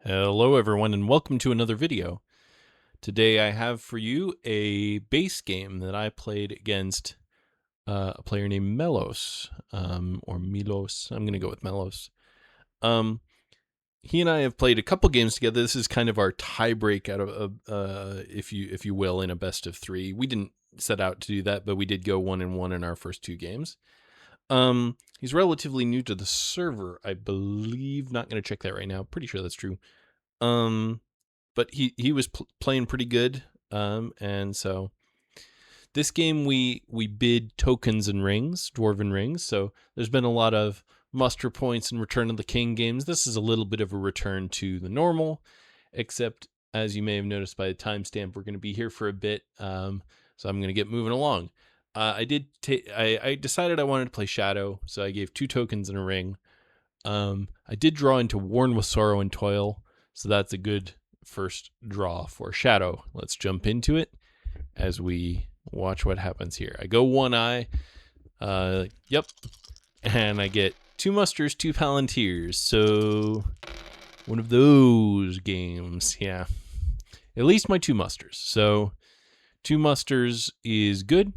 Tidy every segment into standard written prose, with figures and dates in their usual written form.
Hello everyone and welcome to another video. Today I have for you a base game that I played against a player named Melos, or Melos. I'm going to go with Melos. He and I have played a couple games together. This is kind of our tiebreak out of, if you will, in a best of three. We didn't set out to do that, but we did go 1-1 in our first two games. He's relatively new to the server, I believe. Not going to check that right now. Pretty sure that's true. But he was playing pretty good. And so this game we bid tokens and rings, dwarven rings. So there's been a lot of muster points and Return of the King games. This is a little bit of a return to the normal, except as you may have noticed by the timestamp, we're going to be here for a bit. So I'm going to get moving along. I decided I wanted to play Shadow, so I gave 2 tokens and a ring. I did draw into Worn with Sorrow and Toil, so that's a good first draw for Shadow. Let's jump into it as we watch what happens here. I go 1 eye, yep, and I get 2 musters, 2 palantirs, so one of those games, yeah. At least my 2 musters, so 2 musters is good.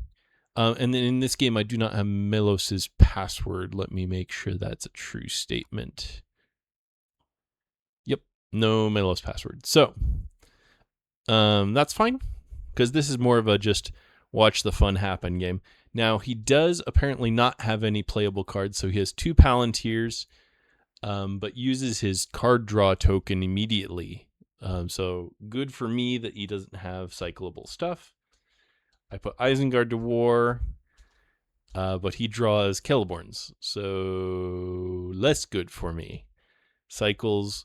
And then in this game, I do not have Melos's password. Let me make sure that's a true statement. Yep, no Melos password. So that's fine, because this is more of a just watch the fun happen game. Now, he does apparently not have any playable cards, so he has 2 Palantirs, but uses his card draw token immediately. So good for me that he doesn't have cyclable stuff. I put Isengard to war, but he draws Celeborns, so less good for me. Cycles,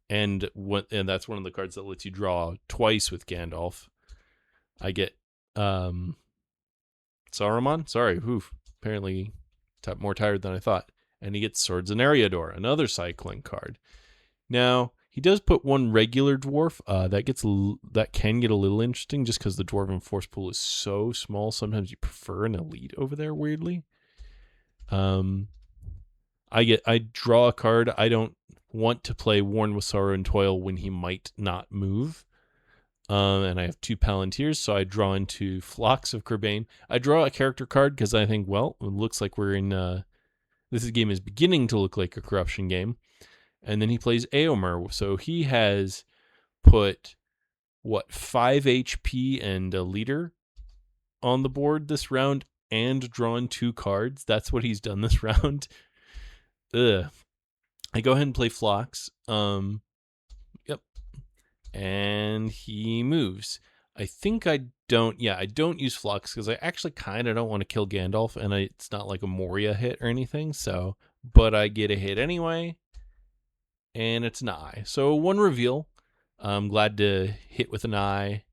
and that's one of the cards that lets you draw twice with Gandalf. I get Saruman. Sorry, apparently more tired than I thought. And he gets Swords and Eriador, another cycling card. Now, he does put 1 regular dwarf. That can get a little interesting just because the dwarven force pool is so small. Sometimes you prefer an elite over there, weirdly. I draw a card. I don't want to play Worn with Sorrow and Toil when he might not move. And I have 2 Palantirs, so I draw into Flocks of Crebain. I draw a character card because I think, well, it looks like we're in... this game is beginning to look like a corruption game. And then he plays Eomer, so he has put, 5 HP and a leader on the board this round and drawn 2 cards. That's what he's done this round. Ugh. I go ahead and play Phlox. Yep. And he moves. I think I don't use Phlox because I actually kind of don't want to kill Gandalf, and it's not like a Moria hit or anything, so, but I get a hit anyway. And it's an eye. So 1 reveal. I'm glad to hit with an eye.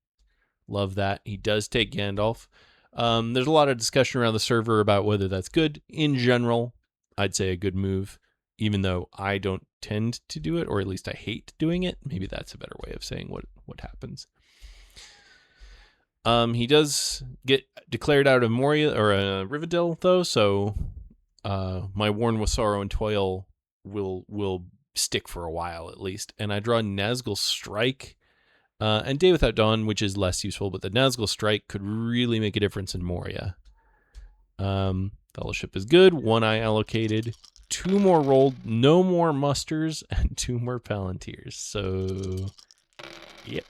Love that. He does take Gandalf. There's a lot of discussion around the server about whether that's good. In general, I'd say a good move, even though I don't tend to do it, or at least I hate doing it. Maybe that's a better way of saying what happens. He does get declared out of Moria or Rivendell, though, so my Worn with Sorrow and Toil will stick for a while at least. And I draw Nazgul Strike and Day Without Dawn, which is less useful, but the Nazgul Strike could really make a difference in Moria. Fellowship is good. 1 eye allocated. 2 more rolled. No more musters and 2 more Palantirs. So, yep.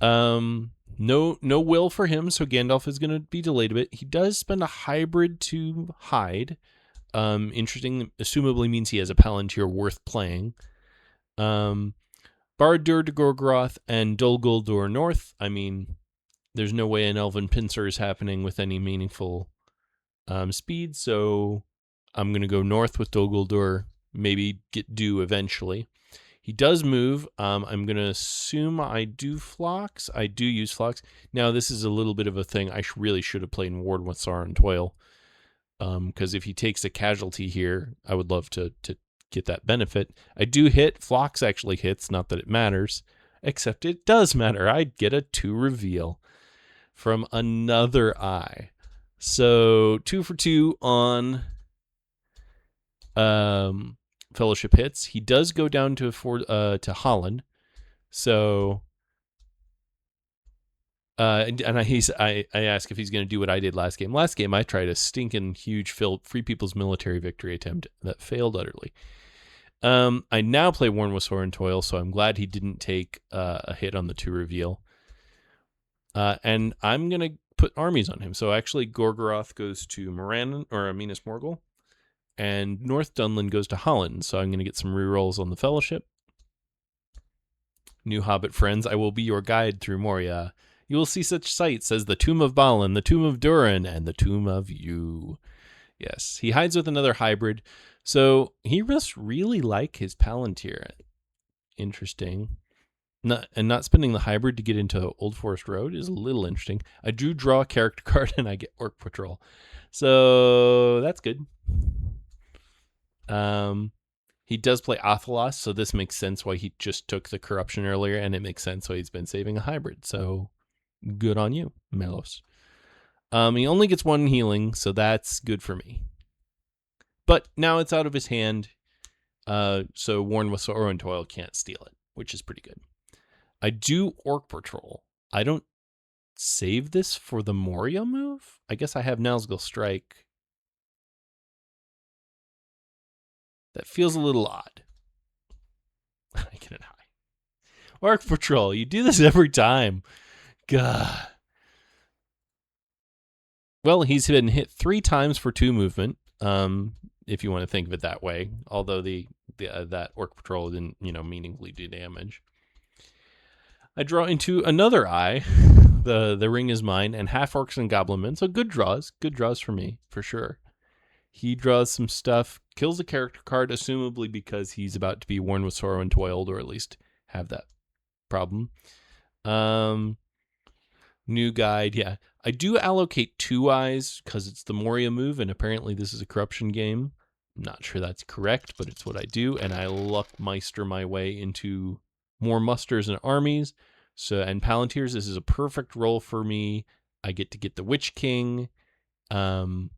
No will for him, so Gandalf is going to be delayed a bit. He does spend a hybrid to hide. Interesting, assumably means he has a Palantir worth playing. Barad-dûr to Gorgoroth and Dol Guldur North. I mean, there's no way an Elven Pincer is happening with any meaningful speed, so I'm going to go north with Dol Guldur, maybe get Dew eventually. He does move. I'm going to assume I do Phlox. I do use Phlox. Now, this is a little bit of a thing. I really should have played Worn with Sorrow and Toil. Because if he takes a casualty here, I would love to get that benefit. I do hit. Phlox actually hits, not that it matters, except it does matter. I get a 2 reveal from another eye. So 2 for 2 on Fellowship hits. He does go down to Holland. So, and I ask if he's going to do what I did last game. Last game, I tried a stinking huge Free People's Military victory attempt that failed utterly. I now play Worn with Sore and Toil, so I'm glad he didn't take a hit on the 2 reveal. And I'm going to put armies on him. So actually, Gorgoroth goes to Minas Morgul, and North Dunland goes to Holland. So I'm going to get some rerolls on the Fellowship. New Hobbit friends, I will be your guide through Moria. You will see such sights as the Tomb of Balin, the Tomb of Durin, and the Tomb of You. Yes, he hides with another hybrid, so he must really like his Palantir. Interesting. Not spending the hybrid to get into Old Forest Road is a little interesting. I do draw a character card and I get Orc Patrol, so that's good. He does play Athelos, so this makes sense why he just took the corruption earlier, and it makes sense why he's been saving a hybrid. So good on you, Melos. He only gets 1 healing, so that's good for me. But now it's out of his hand, so Worn with Sorrow and Toil can't steal it, which is pretty good. I do Orc Patrol. I don't save this for the Moria move? I guess I have Nazgul Strike. That feels a little odd. I get it high. Orc Patrol, you do this every time. God. Well, he's been hit 3 times for 2 movement, if you want to think of it that way. Although that Orc Patrol didn't, meaningfully do damage. I draw into another eye. The ring is mine, and half orcs and goblin men. So good draws for me, for sure. He draws some stuff, kills a character card, assumably because he's about to be Worn with Sorrow and Toiled, or at least have that problem. New guide, yeah. I do allocate 2 eyes because it's the Moria move, and apparently this is a corruption game. I'm not sure that's correct, but it's what I do, and I luckmeister my way into more musters and armies. And Palantirs, this is a perfect role for me. I get to get the Witch King, I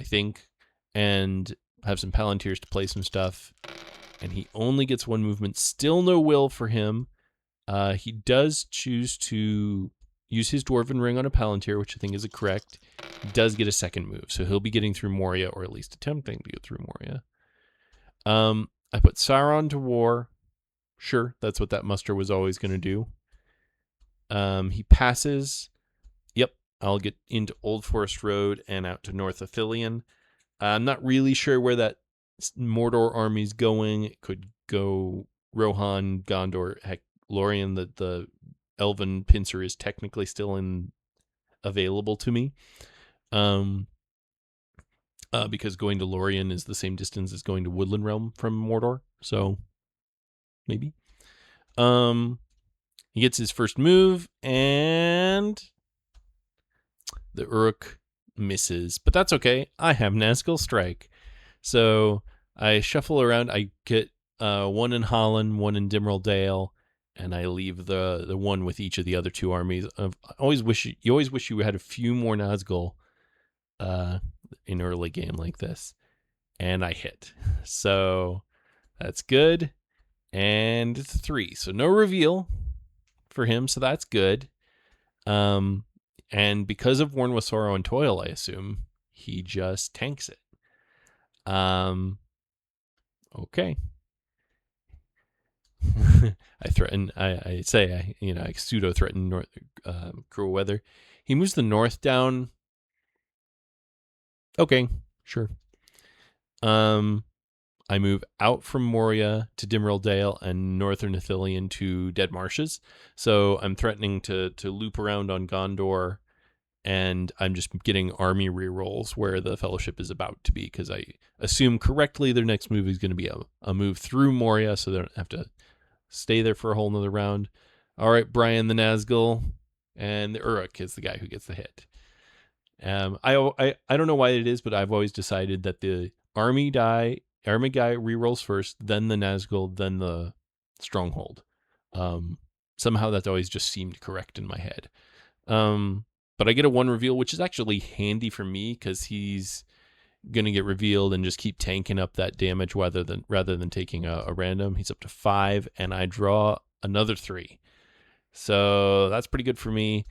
think, and have some Palantirs to play some stuff. And he only gets 1 movement. Still no will for him. He does choose to use his Dwarven Ring on a Palantir, which I think is correct. He does get a 2nd move, so he'll be getting through Moria, or at least attempting to get through Moria. I put Sauron to war. Sure, that's what that muster was always going to do. He passes. Yep, I'll get into Old Forest Road and out to North Athilion. I'm not really sure where that Mordor army's going. It could go Rohan, Gondor, heck, Lorien. The Elven pincer is technically still available to me. Because going to Lorien is the same distance as going to Woodland Realm from Mordor. So maybe. He gets his first move, and the Uruk misses. But that's okay. I have Nazgul Strike. So I shuffle around. I get 1 in Holland, 1 in Dimril Dale, and I leave the 1 with each of the other 2 armies. I always wish you had a few more Nazgul in early game like this. And I hit. So that's good. And it's 3. So no reveal for him, so that's good. And because of Worn with Sorrow and Toil, I assume, he just tanks it. Okay. I threaten. I say. I pseudo threaten north cruel weather. He moves the north down. Okay, sure. I move out from Moria to Dimril Dale and Northern Athilion to Dead Marshes. So I'm threatening to loop around on Gondor, and I'm just getting army rerolls where the Fellowship is about to be, because I assume correctly their next move is going to be a move through Moria, so they don't have to stay there for a whole nother round. All right, Brian the Nazgul, and the Uruk is the guy who gets the hit. I don't know why it is, but I've always decided that the army guy rerolls first, then the Nazgul, then the Stronghold. Somehow that's always just seemed correct in my head. But I get a 1 reveal, which is actually handy for me because he's going to get revealed and just keep tanking up that damage rather than taking a random. He's up to 5, and I draw another 3. So that's pretty good for me.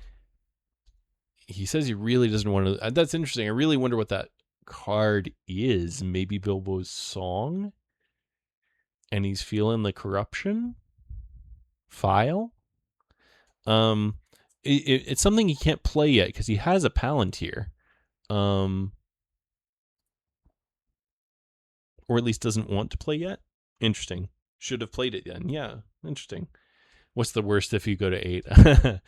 He says he really doesn't want to. That's interesting. I really wonder what that card is. Maybe Bilbo's Song? And he's feeling the corruption? File? It's something he can't play yet because he has a Palantir. Or at least doesn't want to play yet. Interesting. Should have played it then. Yeah, interesting. What's the worst if you go to 8?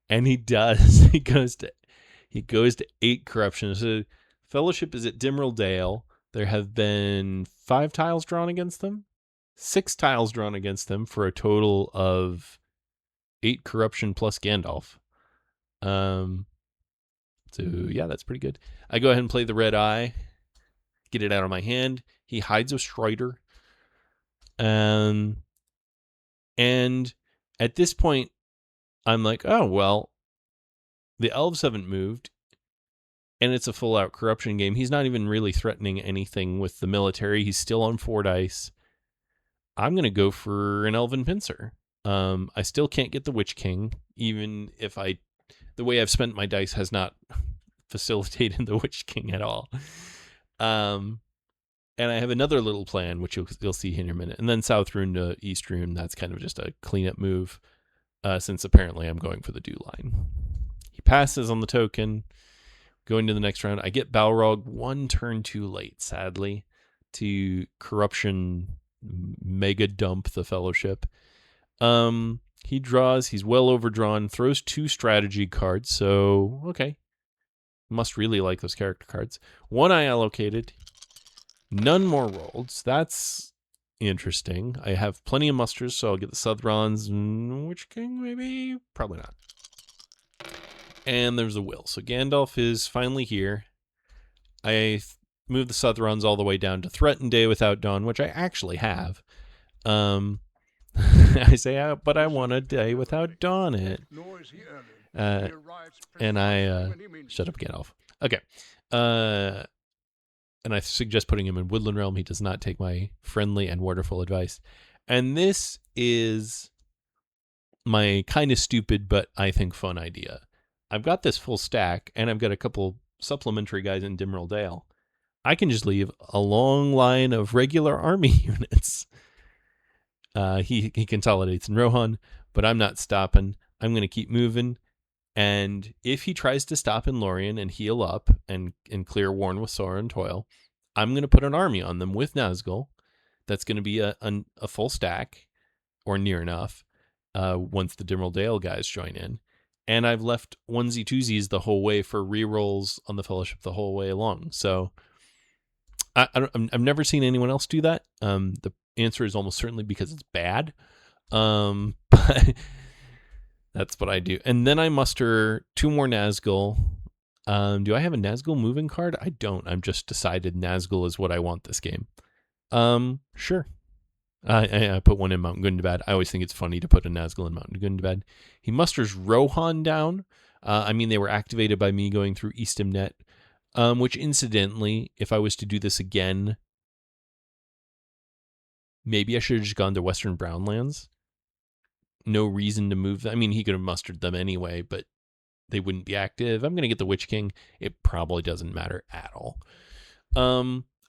And he does. He goes to 8 corruption. So Fellowship is at Dimril Dale. There have been 5 tiles drawn against them, 6 tiles drawn against them for a total of 8 corruption plus Gandalf. So yeah, that's pretty good. I go ahead and play the Red Eye, get it out of my hand. He hides a Strider. And at this point, I'm like, oh, well, the elves haven't moved, and it's a full-out corruption game. He's not even really threatening anything with the military. He's still on 4 dice. I'm going to go for an Elven Pincer. I still can't get the Witch King, even if the way I've spent my dice has not facilitated the Witch King at all. And I have another little plan, which you'll see here in a minute. And then South Rune to East Rune, that's kind of just a cleanup move, since apparently I'm going for the Dew Line. He passes on the token. Going to the next round, I get Balrog 1 turn too late, sadly, to corruption mega dump the Fellowship. He draws, he's well overdrawn, throws 2 strategy cards, so okay. Must really like those character cards. 1 I allocated. None more rolled. So that's interesting. I have plenty of musters, so I'll get the Southrons. Witch King, maybe? Probably not. And there's a will. So Gandalf is finally here. I move the Southrons all the way down to Threaten Day Without Dawn, which I actually have. I say, but I want a Day Without Dawn it. And I shut up, Gandalf. Okay. And I suggest putting him in Woodland Realm. He does not take my friendly and wonderful advice. And this is my kind of stupid, but I think fun idea. I've got this full stack, and I've got a couple supplementary guys in Dimril Dale. I can just leave a long line of regular army units. He consolidates in Rohan, but I'm not stopping. I'm going to keep moving. And if he tries to stop in Lorien and heal up and clear Worn with Sorrow and Toil, I'm going to put an army on them with Nazgul. That's going to be a full stack, or near enough, once the Dimril Dale guys join in. And I've left onesie-twosies the whole way for rerolls on the Fellowship the whole way along. So I've never seen anyone else do that. The answer is almost certainly because it's bad. But that's what I do. And then I muster 2 more Nazgul. Do I have a Nazgul moving card? I don't. I've just decided Nazgul is what I want this game. Sure. I put 1 in Mount Gundabad. I always think it's funny to put a Nazgul in Mount Gundabad. He musters Rohan down. They were activated by me going through Eastamnet, which incidentally, if I was to do this again, maybe I should have just gone to Western Brownlands. No reason to move them. He could have mustered them anyway, but they wouldn't be active. I'm going to get the Witch King. It probably doesn't matter at all.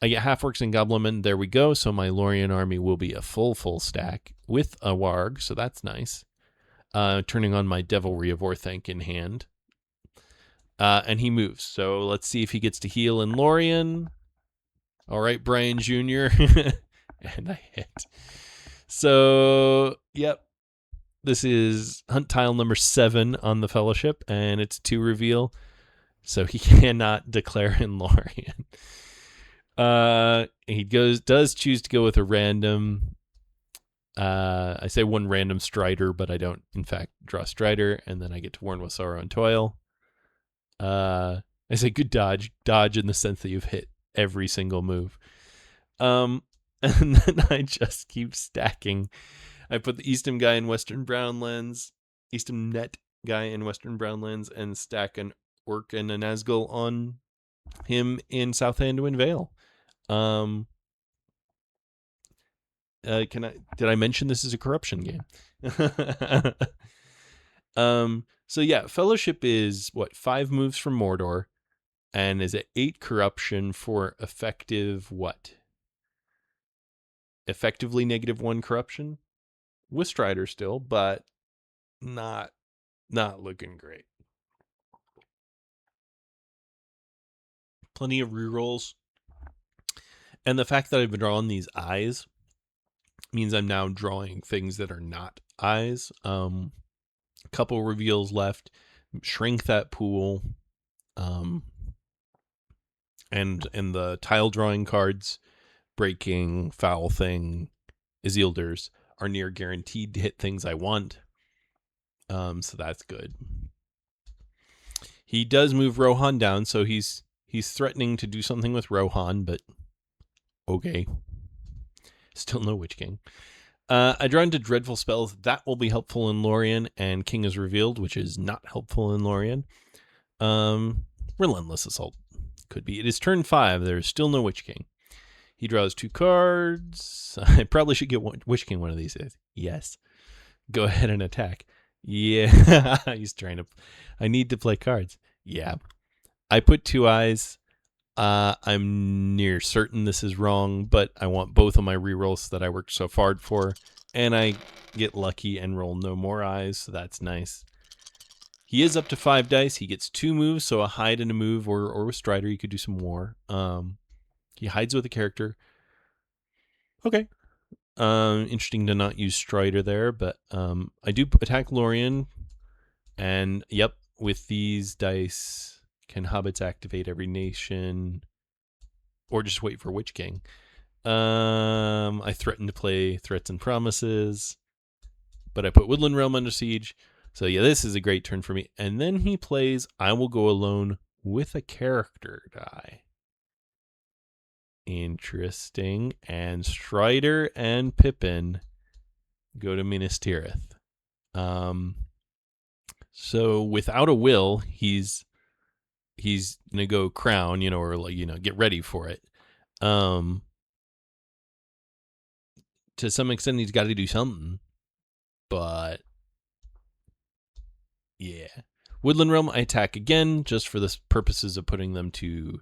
I get Half-Orcs and Goblinmen. There we go. So my Lorien army will be a full stack with a Warg, so that's nice. Turning on my Devilry of Orthanc in hand. And he moves. So let's see if he gets to heal in Lorien. All right, Brian Jr. And I hit. So, yep. This is hunt tile number 7 on the Fellowship, and it's 2 reveal. So he cannot declare in Lorien. He does choose to go with a random. I say 1 random Strider, but I don't, in fact, draw Strider, and then I get to Worn with Sorrow and Toil. I say good dodge in the sense that you've hit every single move. And then I just keep stacking. I put the Eastham guy in Western Brownlands, Eastham Net guy in Western Brownlands, and stack an Orc and a Nazgul on him in South Anduin Vale. Did I mention this is a corruption game? So yeah, Fellowship is 5 moves from Mordor, and is at 8 corruption for effective what? Effectively -1 corruption with Strider still, but not looking great. Plenty of rerolls, and the fact that I've been drawing these eyes means I'm now drawing things that are not eyes. A couple reveals left. Shrink that pool. And the tile drawing cards, Breaking, Foul Thing, Isildur's, are near guaranteed to hit things I want. So that's good. He does move Rohan down, so he's threatening to do something with Rohan, but okay. Still no Witch King. I draw into Dreadful Spells. That will be helpful in Lorien, and King is revealed, which is not helpful in Lorien. Relentless Assault could be. It is turn 5. There's still no Witch King. He draws 2 cards. I probably should get Witch King one of these days. Yes. Go ahead and attack. Yeah. He's trying to... I need to play cards. Yeah. I put 2 eyes. I'm near certain this is wrong, but I want both of my rerolls that I worked so hard for, and I get lucky and roll no more eyes, so that's nice. He is up to 5 dice. He gets 2 moves, so a hide and a move, or with Strider, you could do some more. He hides with a character. Okay. Interesting to not use Strider there, but I do attack Lorien, and yep, with these dice... Can hobbits activate every nation, or just wait for Witch King? I threaten to play Threats and Promises, but I put Woodland Realm under siege. So yeah, this is a great turn for me. And then he plays I Will Go Alone with a character die. Interesting. And Strider and Pippin go to Minas Tirith. So without a will, he's gonna go crown, or get ready for it. To some extent, he's got to do something, but yeah. Woodland Realm, I attack again, just for the purposes of putting them to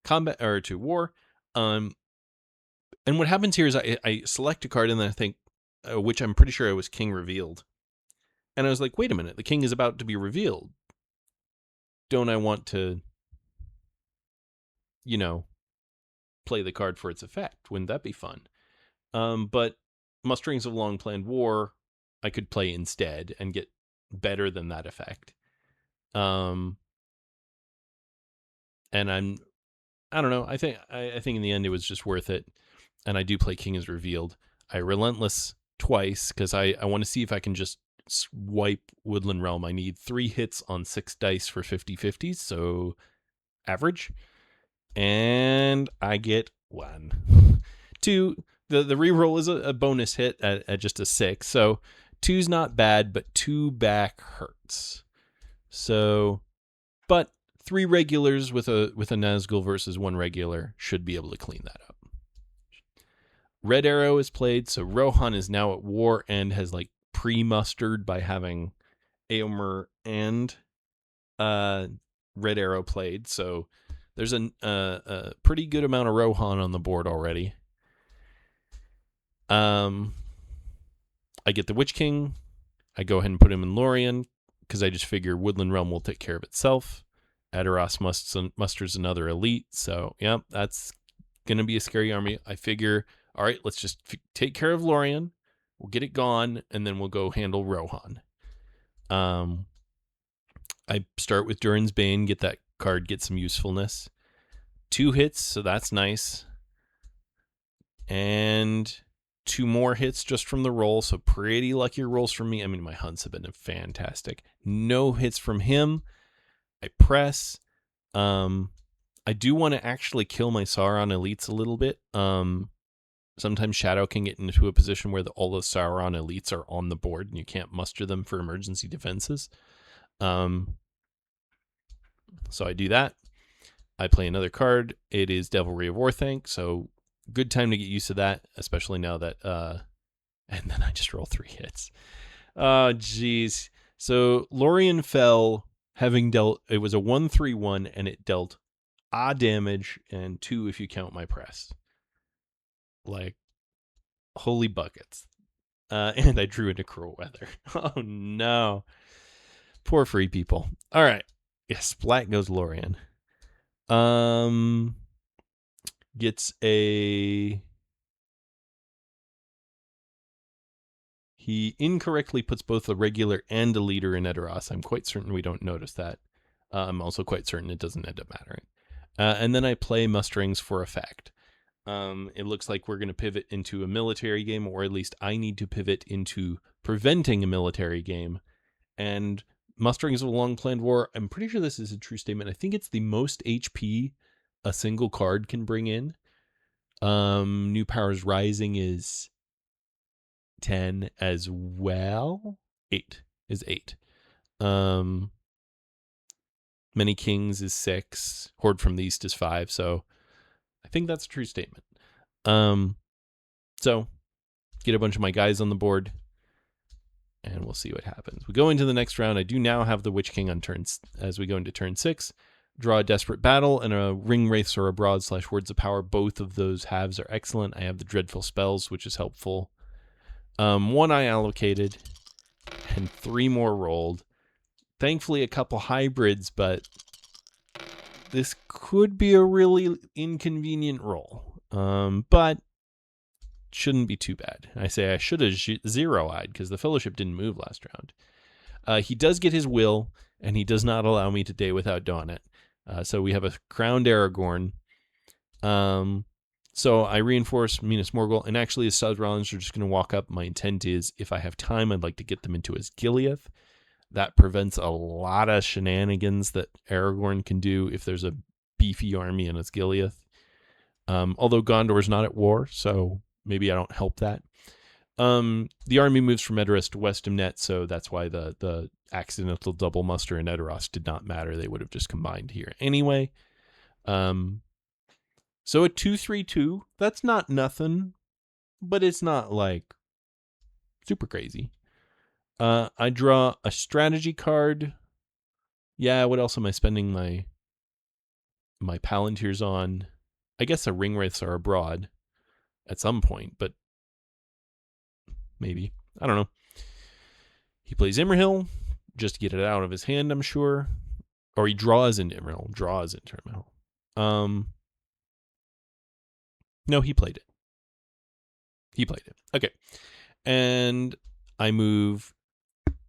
combat or to war. And what happens here is I select a card, and then I think, which I'm pretty sure I was King revealed, and I was like, wait a minute, the King is about to be revealed. Don't I want to, play the card for its effect? Wouldn't that be fun? But Musterings of Long Planned War, I could play instead and get better than that effect. And I don't know. I think in the end it was just worth it. And I do play King is Revealed. I Relentless twice because I want to see if I can just swipe Woodland Realm. I need 3 hits on 6 dice for 50/50s, so average. And I get 1. 2. The reroll is a bonus hit at just a 6. So 2's not bad, but 2 back hurts. So, but 3 regulars with a Nazgul versus 1 regular should be able to clean that up. Red Arrow is played, so Rohan is now at war and has pre-mustered by having Eomer and Red Arrow played. So there's a pretty good amount of Rohan on the board already. I get the Witch King. I go ahead and put him in Lorien because I just figure Woodland Realm will take care of itself. Aderos musters another elite. So, yeah, that's going to be a scary army. I figure, all right, let's just take care of Lorien. We'll get it gone, and then we'll go handle Rohan. I start with Durin's Bane, get that card, get some usefulness. 2 hits, so that's nice. And 2 more hits just from the roll, so pretty lucky rolls from me. I mean, my hunts have been fantastic. No hits from him. I press. I do want to actually kill my Sauron elites a little bit. Sometimes Shadow can get into a position where all the Sauron elites are on the board and you can't muster them for emergency defenses. So I do that. I play another card. It is Devilry of Orthanc, so good time to get used to that, especially now that and then I just roll 3 hits. Oh, jeez. So Lorien fell having dealt, it was a 1/3/1, and it dealt damage and 2 if you count my press. Like, holy buckets. And I drew into Cruel Weather. Oh, no. Poor free people. All right. Yes, Splat goes Lorien. Gets a... He incorrectly puts both a regular and a leader in Edoras. I'm quite certain we don't notice that. I'm also quite certain it doesn't end up mattering. And then I play Musterings for effect. It looks like we're going to pivot into a military game, or at least I need to pivot into preventing a military game. And Musterings of a Long-Planned War, I'm pretty sure this is a true statement. I think it's the most HP a single card can bring in. New Powers Rising is 10 as well. 8 is 8. Many Kings is 6. Horde from the East is 5. So I think that's a true statement. So get a bunch of my guys on the board, and we'll see what happens. We go into the next round. I do now have the Witch King on turns as we go into turn 6. Draw a Desperate Battle and a Ring Wraiths or Abroad / Words of Power. Both of those halves are excellent. I have the Dreadful Spells, which is helpful. 1 I allocated, and 3 more rolled. Thankfully, a couple hybrids, but this could be a really inconvenient roll. But shouldn't be too bad. I say I should have 0-eyed because the Fellowship didn't move last round. He does get his will, and he does not allow me to Day Without Dawn it. So we have a crowned Aragorn. So I reinforce Minas Morgul, and actually the Southrons are just going to walk up. My intent is, if I have time, I'd like to get them into Osgiliath. That prevents a lot of shenanigans that Aragorn can do if there's a beefy army in Osgiliath. Although Gondor's not at war, so maybe I don't help that. The army moves from Edoras to Westamnet, so that's why the accidental double muster in Edoras did not matter. They would have just combined here anyway. So a 2/3/2, that's not nothing, but it's not like super crazy. I draw a strategy card. Yeah, what else am I spending my Palantirs on? I guess the Ring Wraiths are abroad at some point, but maybe. I don't know. He plays Imrahil just to get it out of his hand, I'm sure. Or he draws into Imrahil. No, he played it. Okay. And I move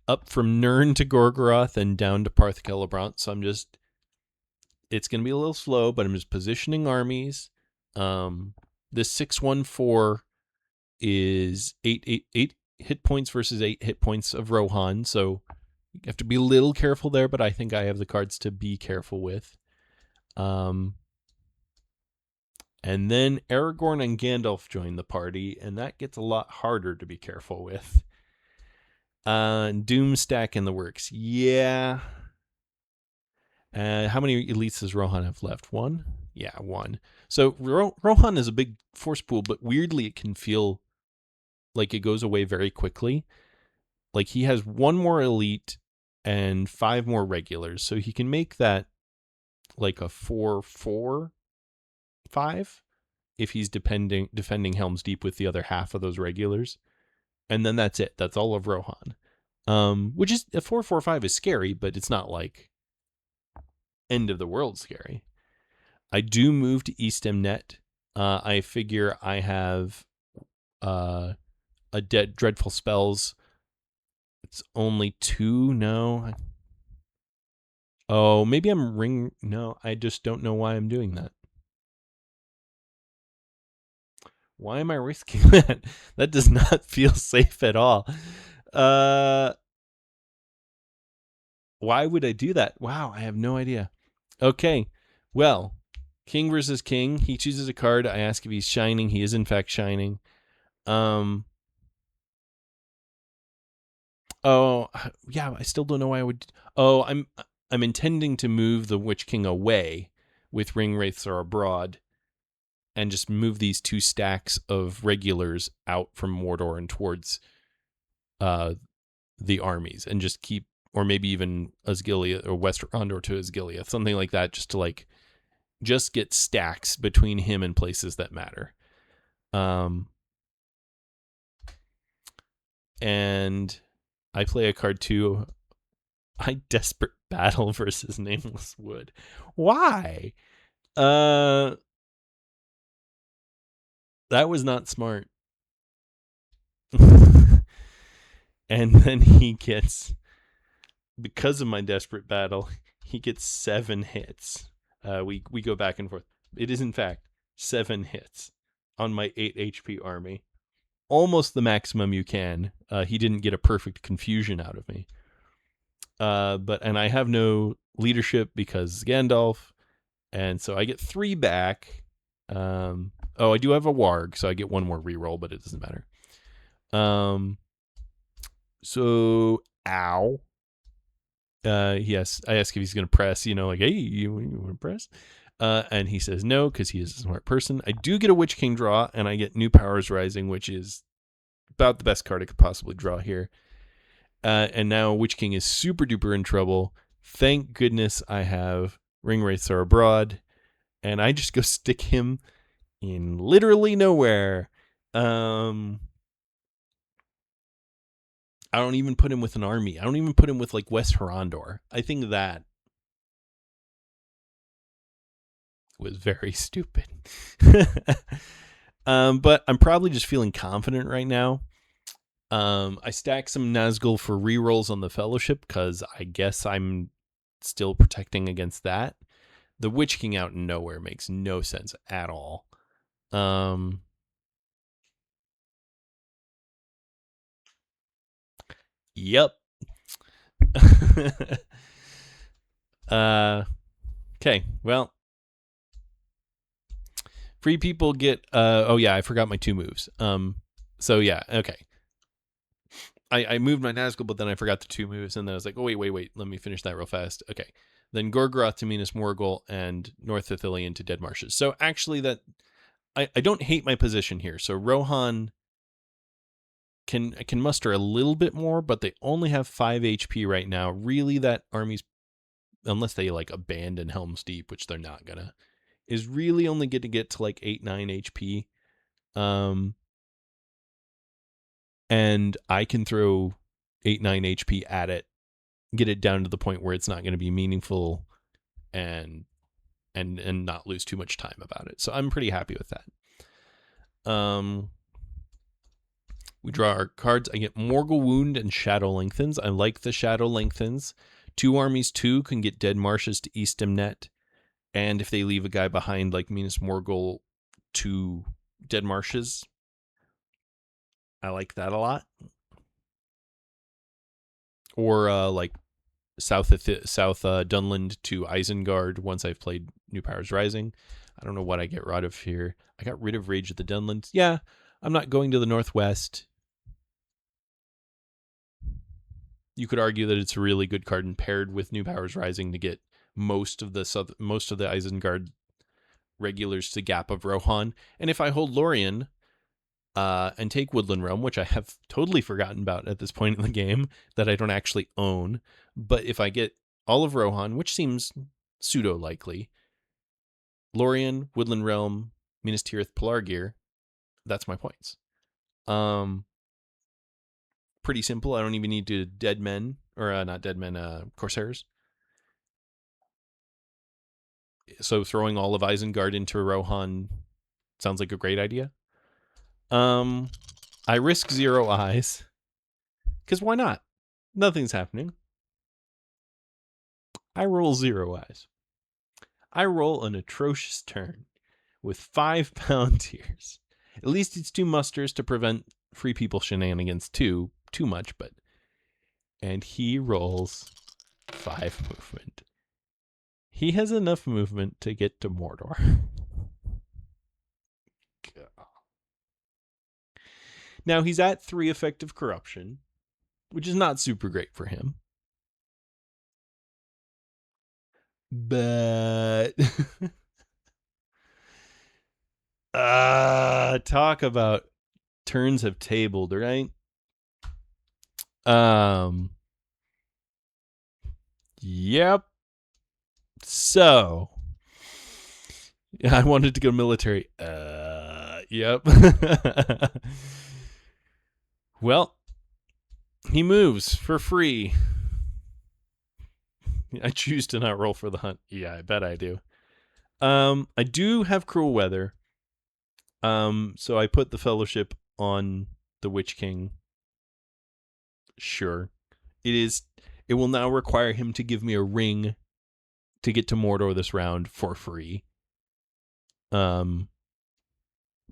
up from Nirn to Gorgoroth and down to Parth Celebrant. So it's going to be a little slow, but I'm just positioning armies. This 6/1/4 is 8 hit points versus 8 hit points of Rohan. So you have to be a little careful there, but I think I have the cards to be careful with. And then Aragorn and Gandalf join the party, and that gets a lot harder to be careful with. Doomstack in the works. Yeah. How many elites does Rohan have left? 1? Yeah, 1. So Rohan is a big force pool, but weirdly it can feel like it goes away very quickly. Like he has 1 more elite and 5 more regulars, so he can make that like a 4/4/5 if he's defending Helm's Deep with the other half of those regulars. And then that's it. That's all of Rohan. Which is a 4/4/5 is scary, but it's not like end of the world scary. I do move to Eastamnet. I figure I have Dreadful Spells. It's only 2. No. Oh, maybe I'm No, I just don't know why I'm doing that. Why am I risking that? That does not feel safe at all. Why would I do that? Wow, I have no idea. Okay, well, King versus King. He chooses a card. I ask if he's shining. He is in fact shining. Oh, yeah, I still don't know why I would. Oh, I'm intending to move the Witch King away, with Ring Wraiths Are Abroad and just move these 2 stacks of regulars out from Mordor and towards the armies, and just keep, or maybe even Osgiliath or West Rondor to Osgiliath, something like that, just to like just get stacks between him and places that matter. And I play a card too. I Desperate Battle versus Nameless Wood. Why? That was not smart. And then he gets, because of my Desperate Battle, he gets 7 hits. We go back and forth. It is in fact 7 hits on my 8 HP army. Almost the maximum you can. He didn't get a perfect confusion out of me. And I have no leadership because Gandalf, and so I get 3 back. I do have a warg, so I get 1 more reroll, but it doesn't matter. So ow. Yes, I ask if he's going to press, like, hey, you want to press? And he says no, because he is a smart person. I do get a Witch King draw, and I get New Powers Rising, which is about the best card I could possibly draw here. And now Witch King is super duper in trouble. Thank goodness I have Ring Wraiths Are Abroad, and I just go stick him in literally nowhere. I don't even put him with an army. I don't even put him with like West Horondor. I think that was very stupid. But I'm probably just feeling confident right now. I stack some Nazgul for rerolls on the Fellowship because I guess I'm still protecting against that. The Witch King out in nowhere makes no sense at all. Yep. Okay, well, free people get I forgot my 2 moves. So yeah, okay. I moved my Nazgul, but then I forgot the 2 moves, and then I was like, oh wait, let me finish that real fast. Okay. Then Gorgoroth to Minas Morgul and North Ithilien to Dead Marshes. So actually that I don't hate my position here. So Rohan can muster a little bit more, but they only have 5 HP right now. Really, that army's, unless they like abandon Helm's Deep, which they're not gonna, is really only get to like 8-9 HP. And I can throw 8-9 HP at it, get it down to the point where it's not going to be meaningful, and not lose too much time about it. So I'm pretty happy with that. We draw our cards. I get Morgul Wound and Shadow Lengthens. I like the Shadow Lengthens. 2 armies 2 can get Dead Marshes to Eastamnet, and if they leave a guy behind like Minas Morgul to Dead Marshes, I like that a lot. Or like South Dunland to Isengard once I've played New Powers Rising. I don't know what I get rid of here. I got rid of Rage of the Dunlands. Yeah, I'm not going to the Northwest. You could argue that it's a really good card and paired with New Powers Rising to get most of the Isengard regulars to Gap of Rohan. And if I hold Lorien and take Woodland Realm, which I have totally forgotten about at this point in the game, that I don't actually own, but if I get all of Rohan, which seems pseudo-likely, Lorien, Woodland Realm, Minas Tirith, Pelargir, that's my points. Pretty simple. I don't even need to Dead Men, or not Dead Men, Corsairs. So throwing all of Isengard into Rohan sounds like a great idea. I risk 0 eyes, because why not? Nothing's happening. I roll 0 eyes. I roll an atrocious turn with 5 Palantirs. At least it's 2 musters to prevent free people shenanigans too much, but... And he rolls 5 movement. He has enough movement to get to Mordor. Now, he's at 3 effective corruption, which is not super great for him. But Talk about turns have tabled, right? Um, yep. So, I wanted to go military. Yep. Well, he moves for free. I choose to not roll for the hunt. Yeah, I bet I do. I do have cruel weather. So I put the fellowship on the Witch King. Sure. It is. It will now require him to give me a ring to get to Mordor this round for free.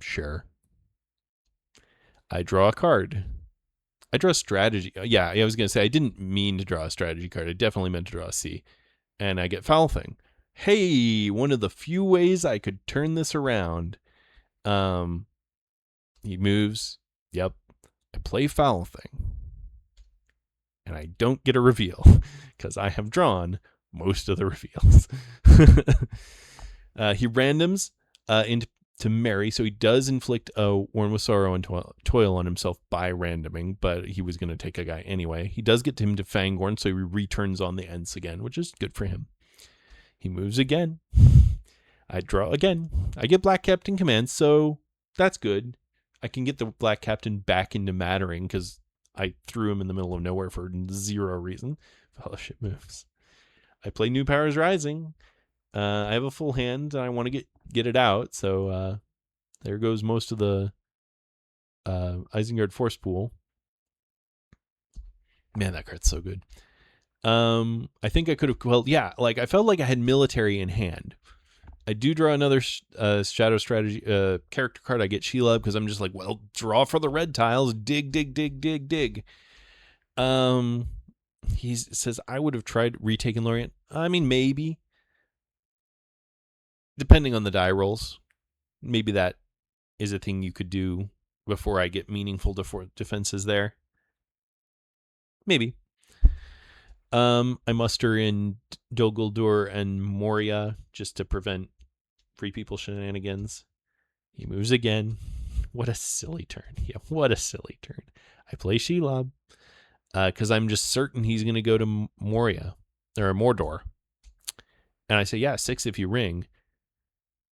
Sure. I draw a card. I draw a strategy. Yeah, I was gonna say I didn't mean to draw a strategy card. I definitely meant to draw a C. And I get Foul Thing. Hey, one of the few ways I could turn this around. He moves. Yep. I play Foul Thing. And I don't get a reveal because I have drawn most of the reveals. He randoms into Mary, so he does inflict a Worn with Sorrow and Toil on himself by randoming, but he was going to take a guy anyway. He does get him to Fangorn, so he returns on the Ents again, which is good for him. He moves again. I draw again. I get Black Captain command, so that's good. I can get the Black Captain back into mattering because I threw him in the middle of nowhere for zero reason. Fellowship moves. I play New Powers Rising. I have a full hand and I want to get it out. So there goes most of the Isengard Force Pool. Man, that card's so good. I think I could have. Well, yeah, like I felt like I had military in hand. I do draw another Shadow Strategy character card. I get Sheila because I'm just like, well, draw for the red tiles. Dig, dig, dig, dig, dig. He says I would have tried retaking Lorient. I mean, maybe. Depending on the die rolls. Maybe that is a thing you could do before I get meaningful defenses there. Maybe. I muster in Dol Guldur and Moria just to prevent free people shenanigans. He moves again. What a silly turn. Yeah, what a silly turn. I play Shelob because I'm just certain he's going to go to Moria or Mordor. And I say, yeah, 6 if you ring.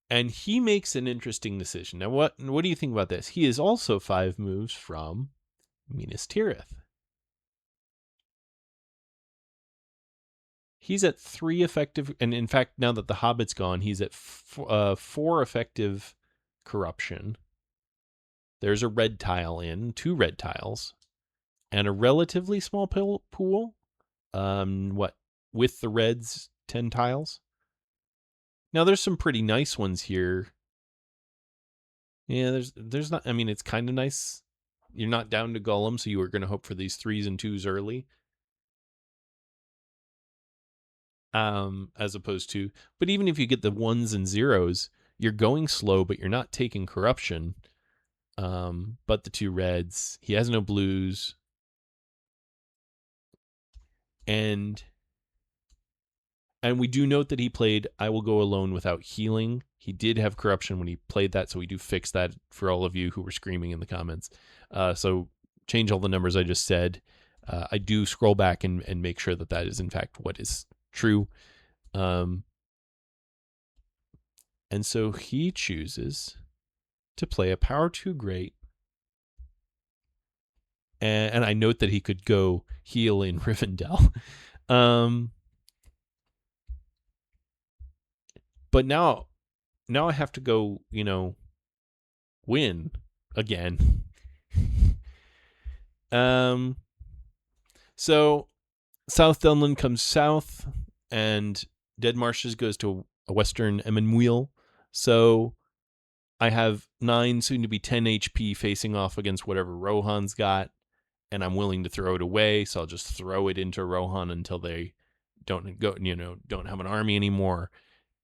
And he makes an interesting decision. Now, what do you think about this? He is also 5 moves from Minas Tirith. He's at 3 effective, and in fact, now that the Hobbit's gone, he's at 4 effective corruption. There's a red tile in, 2 red tiles, and a relatively small pool. With the reds, 10 tiles. Now there's some pretty nice ones here. Yeah, there's not. I mean, it's kind of nice. You're not down to Gollum, so you were going to hope for these 3s and 2s early. As opposed to, but even if you get the 1s and 0s, you're going slow, but you're not taking corruption. But the 2 reds, he has no blues, and we do note that he played I Will Go Alone Without Healing. He did have corruption when he played that, so we do fix that for all of you who were screaming in the comments. So change all the numbers I just said. I do scroll back and make sure that is in fact what is true. And so he chooses to play a power 2 great. And I note that he could go heal in Rivendell. But now I have to go, win again. So South Dunland comes south, and Dead Marshes goes to a western Emmenmuil. So I have 9, soon to be 10 HP facing off against whatever Rohan's got, and I'm willing to throw it away. So I'll just throw it into Rohan until they don't have an army anymore.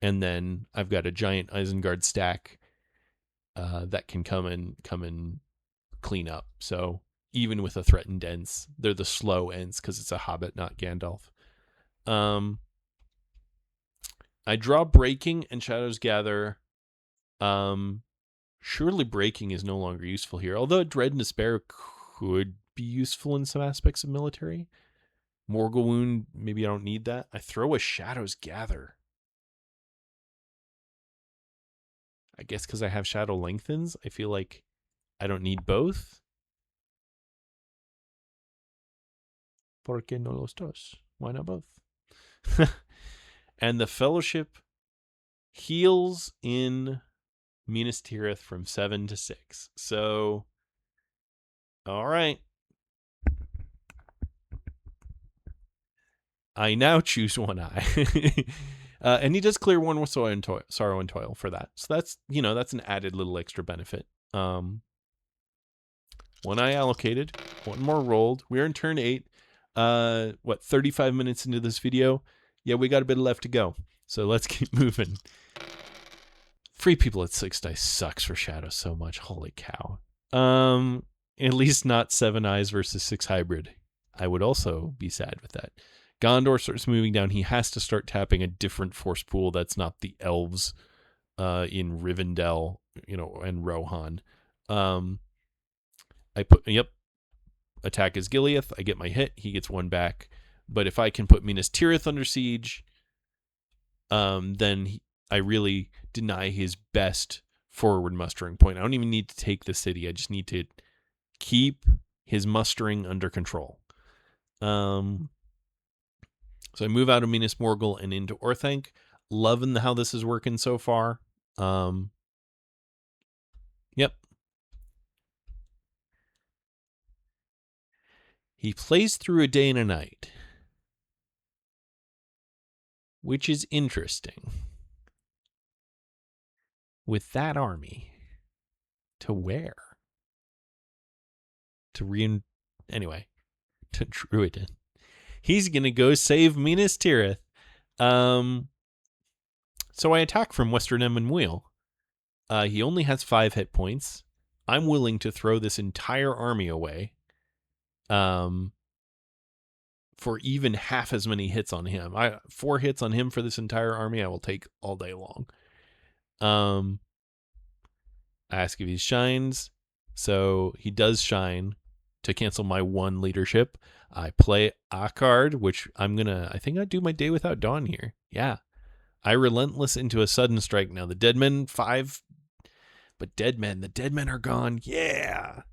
And then I've got a giant Isengard stack that can come and clean up. So even with a threatened Ents, they're the slow Ents because it's a Hobbit, not Gandalf. I draw Breaking and Shadows Gather. Surely breaking is no longer useful here, although Dread and Despair could be useful in some aspects of military. Morgul Wound, maybe I don't need that. I throw a Shadow's Gather. I guess because I have Shadow Lengthens, I feel like I don't need both. ¿Por qué no los dos? Why not both? And the Fellowship heals in Minas Tirith from 7 to 6. So, all right. I now choose one eye. And he does clear one with sorrow and toil for that. So that's, that's an added little extra benefit. One eye allocated, one more rolled. We're in turn 8. 35 minutes into this video? Yeah, we got a bit left to go. So let's keep moving. Free people at 6 dice sucks for Shadow so much. Holy cow. At least not 7 eyes versus 6 hybrid. I would also be sad with that. Gondor starts moving down. He has to start tapping a different force pool that's not the elves in Rivendell, and Rohan. Attack is Gileath. I get my hit. He gets 1 back. But if I can put Minas Tirith under siege, then I really deny his best forward mustering point. I don't even need to take the city. I just need to keep his mustering under control. So I move out of Minas Morgul and into Orthanc. Loving how this is working so far. Yep. He plays through a day and a night, which is interesting. With that army, to where? To Druiden. He's going to go save Minas Tirith. So I attack from Western Emyn Muil. He only has 5 hit points. I'm willing to throw this entire army away for even half as many hits on him. 4 hits on him for this entire army I will take all day long. I ask if he shines. So he does shine to cancel my 1 leadership. I play a card, which I think I'd do my Day Without Dawn here. Yeah. I relentless into a sudden strike. Now the dead men 5, but the dead men are gone. Yeah.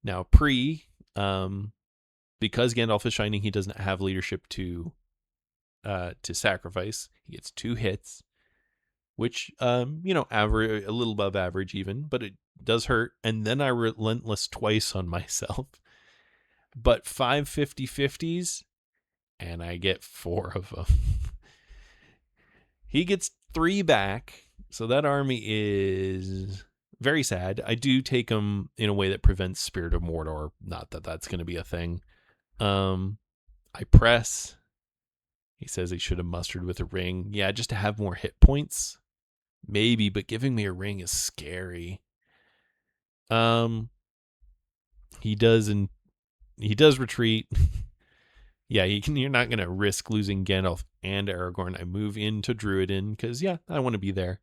Now because Gandalf is shining, he doesn't have leadership to sacrifice. He gets 2 hits, which, average, a little above average even, but it does hurt. And then I relentless twice on myself. But 5 50/50s, and I get 4 of them. He gets 3 back, so that army is very sad. I do take him in a way that prevents Spirit of Mordor. Not that that's going to be a thing. I press. He says he should have mustered with a ring. Yeah, just to have more hit points. Maybe, but giving me a ring is scary. He does retreat. Yeah, you're not going to risk losing Gandalf and Aragorn. I move into Druiden because, I want to be there.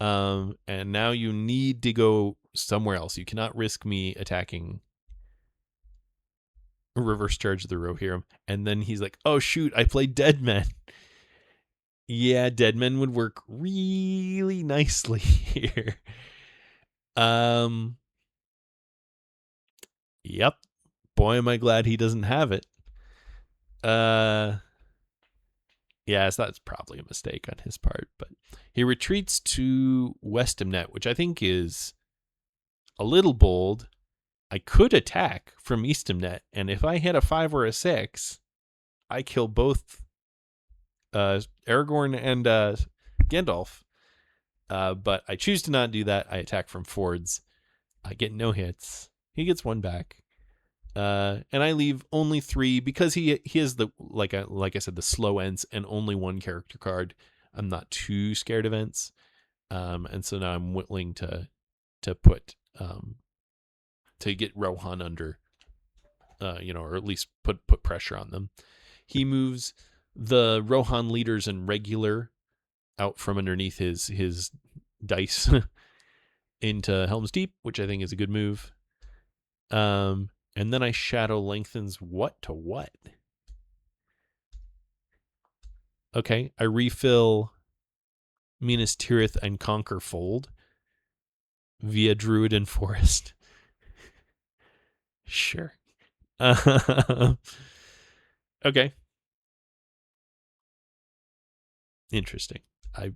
And now you need to go somewhere else. You cannot risk me attacking Reverse Charge the Rohirrim. And then he's like, oh, shoot, I played Dead Men. Yeah, Dead Men would work really nicely here. Yep. Boy, am I glad he doesn't have it. Yes, that's probably a mistake on his part, but he retreats to Westamnet, which I think is a little bold. I could attack from Eastamnet, and if I hit a 5 or a 6, I kill both Aragorn and Gandalf. But I choose to not do that. I attack from Fords. I get no hits. He gets 1 back. And I leave only 3 because he has the like I said, the slow ends and only 1 character card. I'm not too scared of Ents. And so now I'm willing to put to get Rohan under or at least put pressure on them. He moves the Rohan leaders and regular out from underneath his dice. into Helm's Deep, which I think is a good move. And then I shadow lengthens what to what? Okay, I refill Minas Tirith and Conquer Fold via Druid and Forest. Sure. Okay. Interesting. I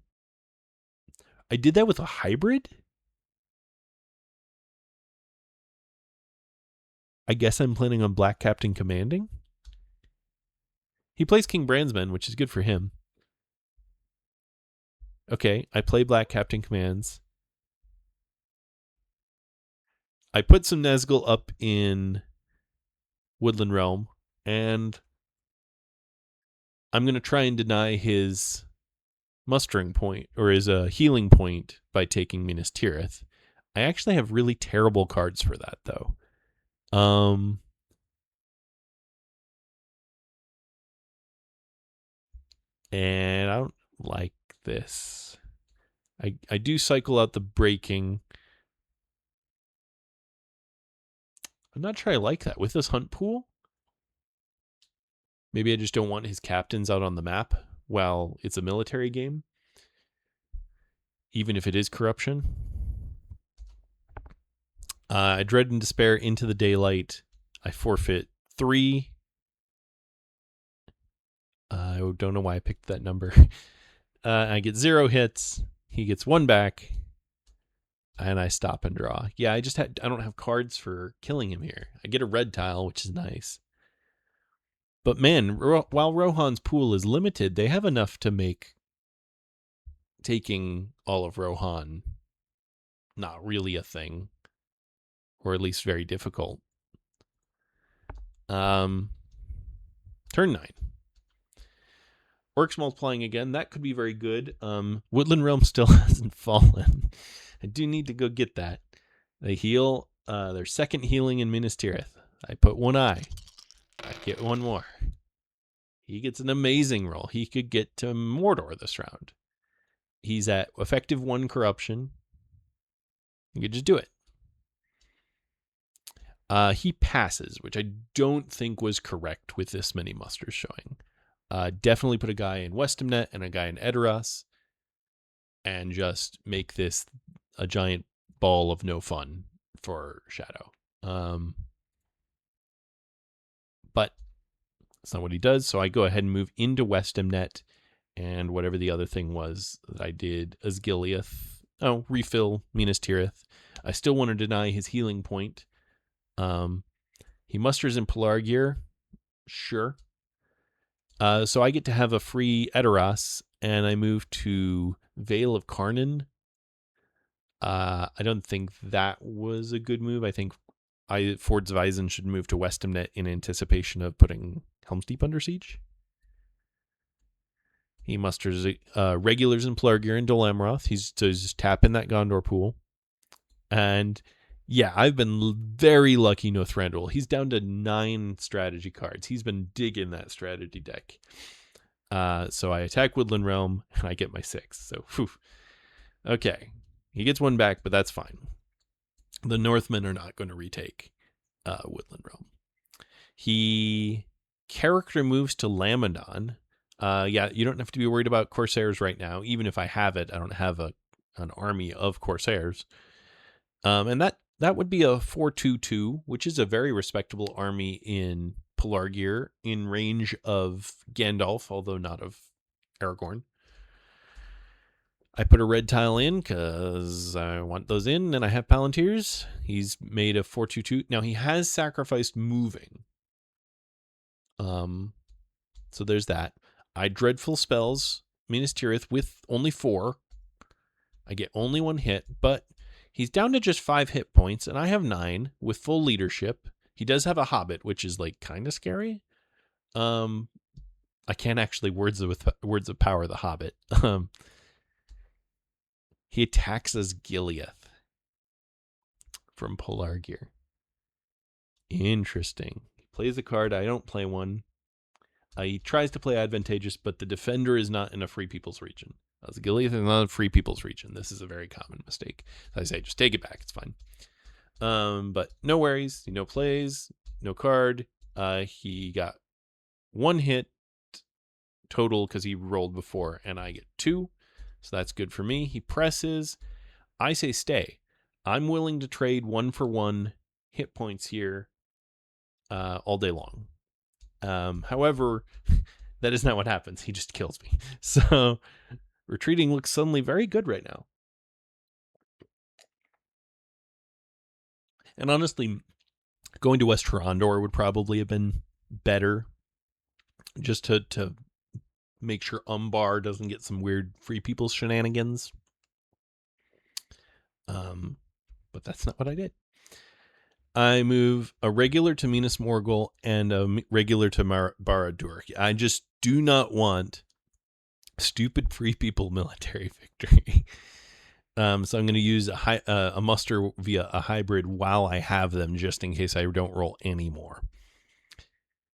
did that with a hybrid? I guess I'm planning on Black Captain commanding. He plays King Brandsman, which is good for him. Okay, I play Black Captain commands. I put some Nazgul up in Woodland Realm, and I'm going to try and deny his mustering point, or his healing point, by taking Minas Tirith. I actually have really terrible cards for that, though. And I don't like this. I do cycle out the breaking. I'm not sure I like that with this hunt pool. Maybe I just don't want his captains out on the map while it's a military game, even if it is corruption. I Dread and Despair into the Daylight. I forfeit 3. I don't know why I picked that number. I get 0 hits. He gets 1 back. And I stop and draw. Yeah, I don't have cards for killing him here. I get a red tile, which is nice. But man, while Rohan's pool is limited, they have enough to make taking all of Rohan not really a thing, or at least very difficult. Turn 9. Orcs multiplying again. That could be very good. Woodland Realm still hasn't fallen. I do need to go get that. They heal their second healing in Minas Tirith. I put 1 eye. I get 1 more. He gets an amazing roll. He could get to Mordor this round. He's at effective 1 corruption. You could just do it. He passes, which I don't think was correct with this many musters showing. Definitely put a guy in Westamnet and a guy in Edoras and just make this a giant ball of no fun for Shadow. But that's not what he does, so I go ahead and move into Westamnet, and whatever the other thing was that I did, Asgiliath. Oh, refill Minas Tirith. I still want to deny his healing point. He musters in Pelargir. Sure. So I get to have a free Edoras, and I move to Vale of Karnan. I don't think that was a good move. I think Fords of Eisen should move to Westamnet in anticipation of putting Helm's Deep under siege. He musters regulars in Pelargir and Dol Amroth. He's just tapping that Gondor pool. And yeah, I've been very lucky no Thranduil. He's down to 9 strategy cards. He's been digging that strategy deck. So I attack Woodland Realm, and I get my 6. So, whew. Okay. He gets 1 back, but that's fine. The Northmen are not going to retake Woodland Realm. He character moves to Lamadon. Yeah, you don't have to be worried about Corsairs right now. Even if I have it, I don't have an army of Corsairs. And that would be a 4-2-2, which is a very respectable army in Pelargir, in range of Gandalf, although not of Aragorn. I put a red tile in because I want those in, and I have Palantirs. He's made a 4-2-2. Now, he has sacrificed moving. So there's that. I dreadful spells Minas Tirith with only 4. I get only 1 hit, but he's down to just 5 hit points, and I have 9 with full leadership. He does have a hobbit, which is like kind of scary. I can't actually words of power the hobbit. He attacks as Gileath from Pelargir. Interesting. He plays a card. I don't play one. He tries to play advantageous, but the defender is not in a free people's region. Osgiliath is not a free people's region. This is a very common mistake. I say, just take it back. It's fine. But no worries. No plays. No card. He got 1 hit total because he rolled before, and I get 2. So that's good for me. He presses. I say stay. I'm willing to trade 1 for 1 hit points here all day long. However, that is not what happens. He just kills me. So retreating looks suddenly very good right now. And honestly, going to West Trondor would probably have been better, just to make sure Umbar doesn't get some weird free people shenanigans. But that's not what I did. I move a regular to Minas Morgul and a regular to Barad-dûr. I just do not want stupid free people military victory. So I'm going to use a muster via a hybrid while I have them, just in case I don't roll anymore.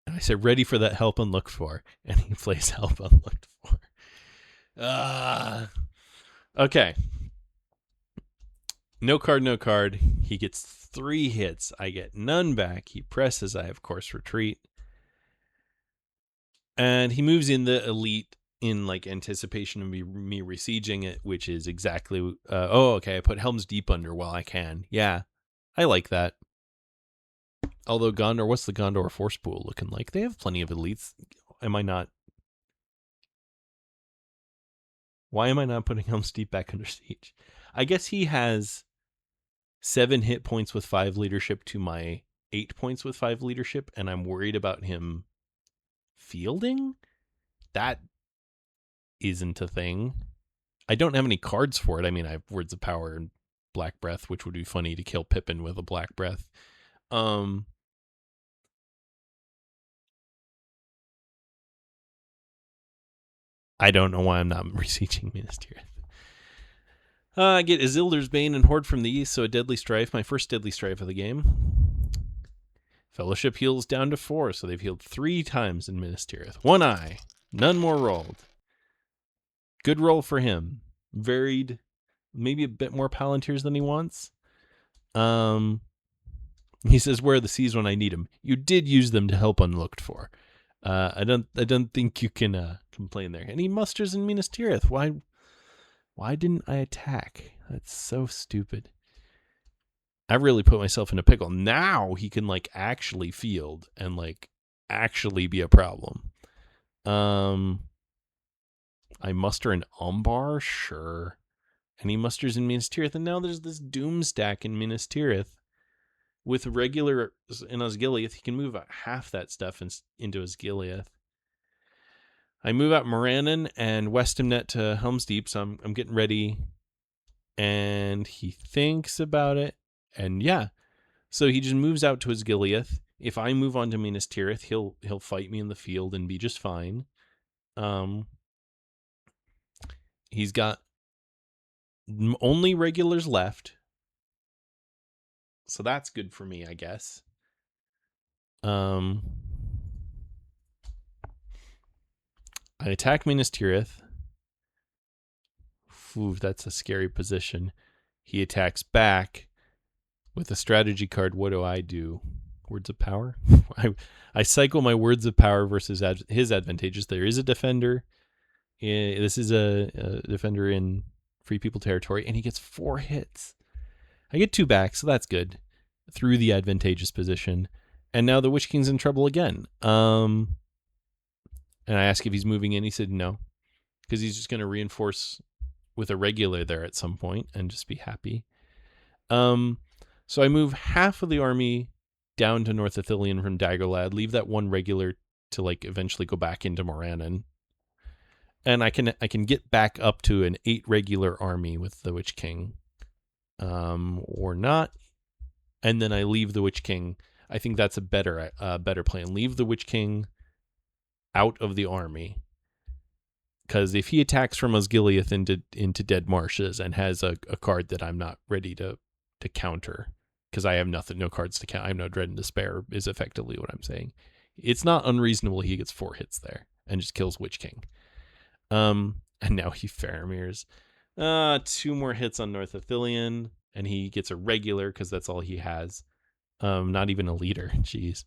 And I said, ready for that help unlooked for. And he plays help unlooked for. Okay. No card. He gets 3 hits. I get none back. He presses. I, of course, retreat. And he moves in the elite in like anticipation of me resieging it, which is exactly... okay, I put Helm's Deep under while I can. Yeah, I like that. Although Gondor, what's the Gondor force pool looking like? They have plenty of elites. Why am I not putting Helm's Deep back under siege? I guess he has 7 hit points with 5 leadership to my 8 points with 5 leadership, and I'm worried about him fielding? That isn't a thing. I don't have any cards for it. I mean, I have Words of Power and Black Breath, which would be funny to kill Pippin with a Black Breath. I don't know why I'm not besieging Minas Tirith. I get Isildur's Bane and Horde from the east, so a Deadly Strife, my first Deadly Strife of the game. Fellowship heals down to 4, so they've healed 3 times in Minas Tirith. 1 eye. None more rolled. Good roll for him. Varied, maybe a bit more Palantirs than he wants. He says, where are the seas when I need them? You did use them to help unlooked for. I don't think you can complain there. And he musters in Minas Tirith. Why didn't I attack? That's so stupid. I really put myself in a pickle. Now he can like actually field and like actually be a problem. I muster an Umbar, sure. And he musters in Minas Tirith, and now there's this Doom stack in Minas Tirith. With regular in Osgiliath, he can move out half that stuff into Osgiliath. I move out Morannon and Westimnet to Helm's Deep, so I'm getting ready. And he thinks about it, and yeah. So he just moves out to Osgiliath. If I move on to Minas Tirith, he'll fight me in the field and be just fine. He's got only regulars left. So that's good for me, I guess. I attack Minas Tirith. Ooh, that's a scary position. He attacks back with a strategy card. What do? Words of Power? I cycle my Words of Power versus his advantages. There is a defender. This is a defender in Free People territory, and he gets 4 hits. I get 2 back, so that's good. Through the advantageous position. And now the Witch King's in trouble again. And I asked if he's moving in. He said no. Because he's just going to reinforce with a regular there at some point and just be happy. So I move half of the army down to North Ithilien from Dagorlad. Leave that 1 regular to like eventually go back into Morannon. And I can get back up to an 8 regular army with the Witch King. Or not. And then I leave the Witch King. I think that's a better plan. Leave the Witch King out of the army. Because if he attacks from Osgiliath into Dead Marshes and has a card that I'm not ready to counter, because I have no cards to counter, I have no Dread and Despair, is effectively what I'm saying. It's not unreasonable he gets 4 hits there and just kills Witch King. And now he Faramir's. 2 more hits on North Athelion, and he gets a regular because that's all he has. Not even a leader. Jeez.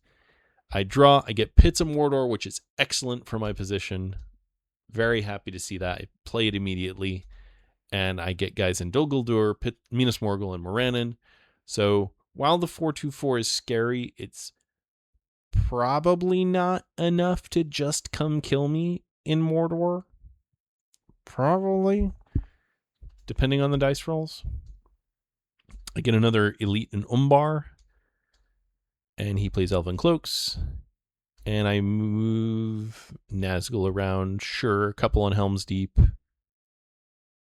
I draw. I get Pits of Mordor, which is excellent for my position. Very happy to see that. I play it immediately. And I get guys in Dol Guldur, Minas Morgul, and Morannon. So while the 4/2/4 is scary, it's probably not enough to just come kill me in Mordor. Probably. Depending on the dice rolls. I get another Elite in Umbar. And he plays Elven Cloaks. And I move Nazgul around. Sure, a couple on Helm's Deep.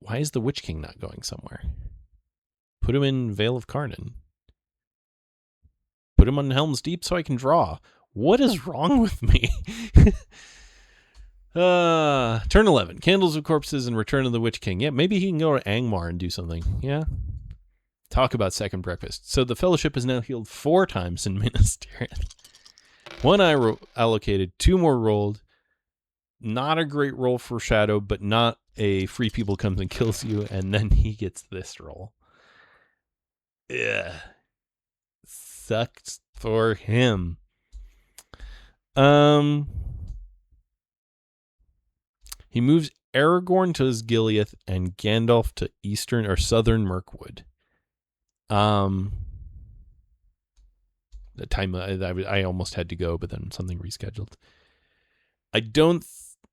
Why is the Witch King not going somewhere? Put him in Vale of Carnan. Put him on Helm's Deep so I can draw. What is wrong with me? Turn 11. Candles of Corpses and Return of the Witch King. Yeah, maybe he can go to Angmar and do something. Yeah. Talk about second breakfast. So the Fellowship is now healed 4 times in Minas Tirith. 1 I allocated, 2 more rolled. Not a great roll for Shadow, but not a free people comes and kills you, and then he gets this roll. Yeah. Sucks for him. He moves Aragorn to Osgiliath and Gandalf to eastern or southern Mirkwood. The time I almost had to go, but then something rescheduled.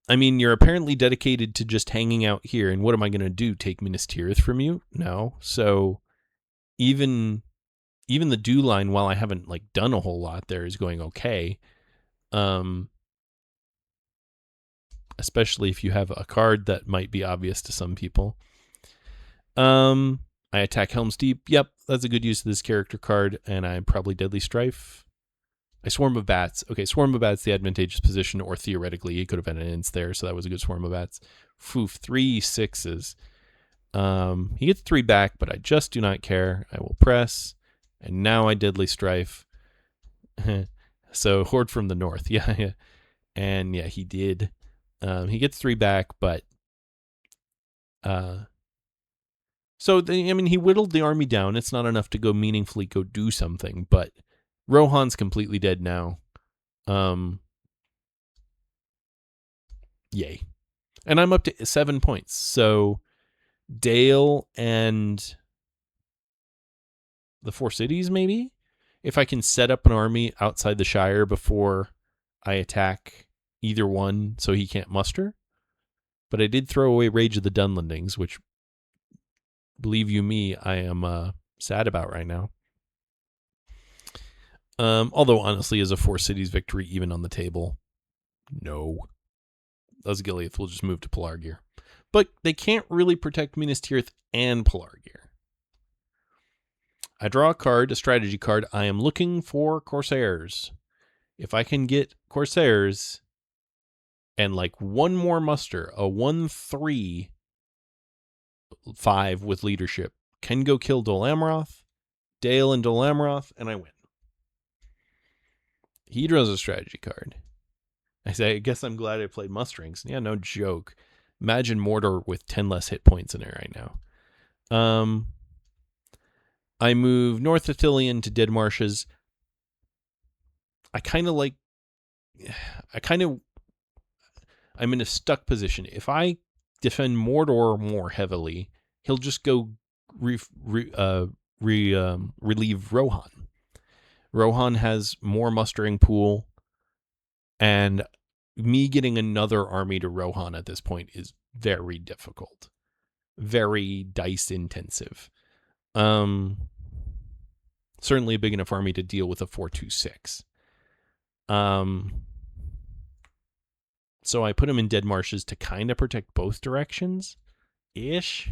You're apparently dedicated to just hanging out here, and what am I going to do? Take Minas Tirith from you? No. So even the Dew line, while I haven't done a whole lot there, is going okay. Especially if you have a card that might be obvious to some people. I attack Helm's Deep. Yep, that's a good use of this character card, and I'm probably Deadly Strife. I Swarm of Bats. Okay, Swarm of Bats, the advantageous position, or theoretically, he could have had an ints there, so that was a good Swarm of Bats. Foof, 3 6s. He gets 3 back, but I just do not care. I will press, and now I Deadly Strife. So, Horde from the North. Yeah. And yeah, he did. He gets 3 back, but... he whittled the army down. It's not enough to go meaningfully go do something, but Rohan's completely dead now. Yay. And I'm up to 7 points. So Dale and the 4 cities, maybe? If I can set up an army outside the Shire before I attack either one so he can't muster. But I did throw away Rage of the Dunlendings, which, believe you me, I am sad about right now. Although, honestly, as a 4 cities victory, even on the table, no. Osgiliath will just move to Pelargir. But they can't really protect Minas Tirith and Pelargir. I draw a card, a strategy card. I am looking for Corsairs. If I can get Corsairs and one more muster, a 1/3/5 with leadership, can go kill Dol Amroth, Dale and Dol Amroth, and I win. He draws a strategy card. I guess I'm glad I played musterings. Yeah, no joke. Imagine Mordor with 10 less hit points in it right now. I move North Athelion to Dead Marshes. I'm in a stuck position. If I defend Mordor more heavily, he'll just go relieve Rohan. Rohan has more mustering pool, and me getting another army to Rohan at this point is very difficult. Very dice intensive. Certainly a big enough army to deal with a 4/2/6. So I put him in Dead Marshes to kind of protect both directions ish.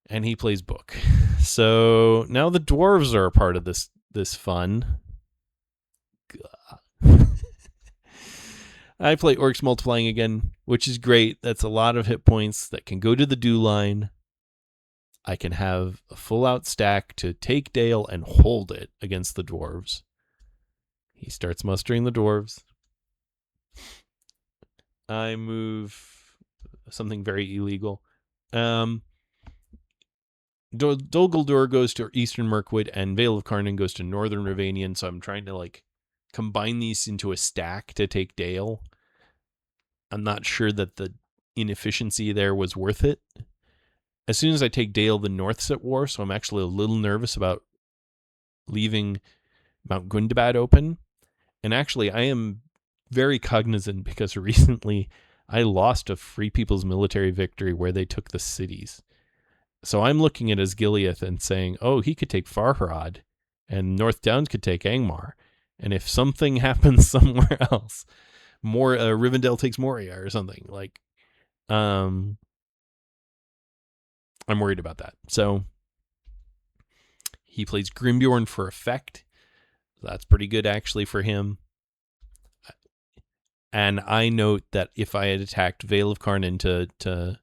And he plays Book. So now the dwarves are a part of this fun. I play Orcs Multiplying again, which is great. That's a lot of hit points that can go to the Dew line. I can have a full out stack to take Dale and hold it against the dwarves. He starts mustering the dwarves. I move something very illegal. Dol Guldur goes to Eastern Mirkwood, and Vale of Karnan goes to Northern Ravanian. So I'm trying to like combine these into a stack to take Dale. I'm not sure that the inefficiency there was worth it. As soon as I take Dale, the North's at war, so I'm actually a little nervous about leaving Mount Gundabad open. And actually, I am very cognizant because recently I lost a Free People's Military victory where they took the cities. So I'm looking at Asgiliath and saying, oh, he could take Farharad, and North Downs could take Angmar. And if something happens somewhere else, Rivendell takes Moria or something, like, I'm worried about that. So he plays Grimbjorn for effect. That's pretty good, actually, for him. And I note that if I had attacked Vale of Karnan to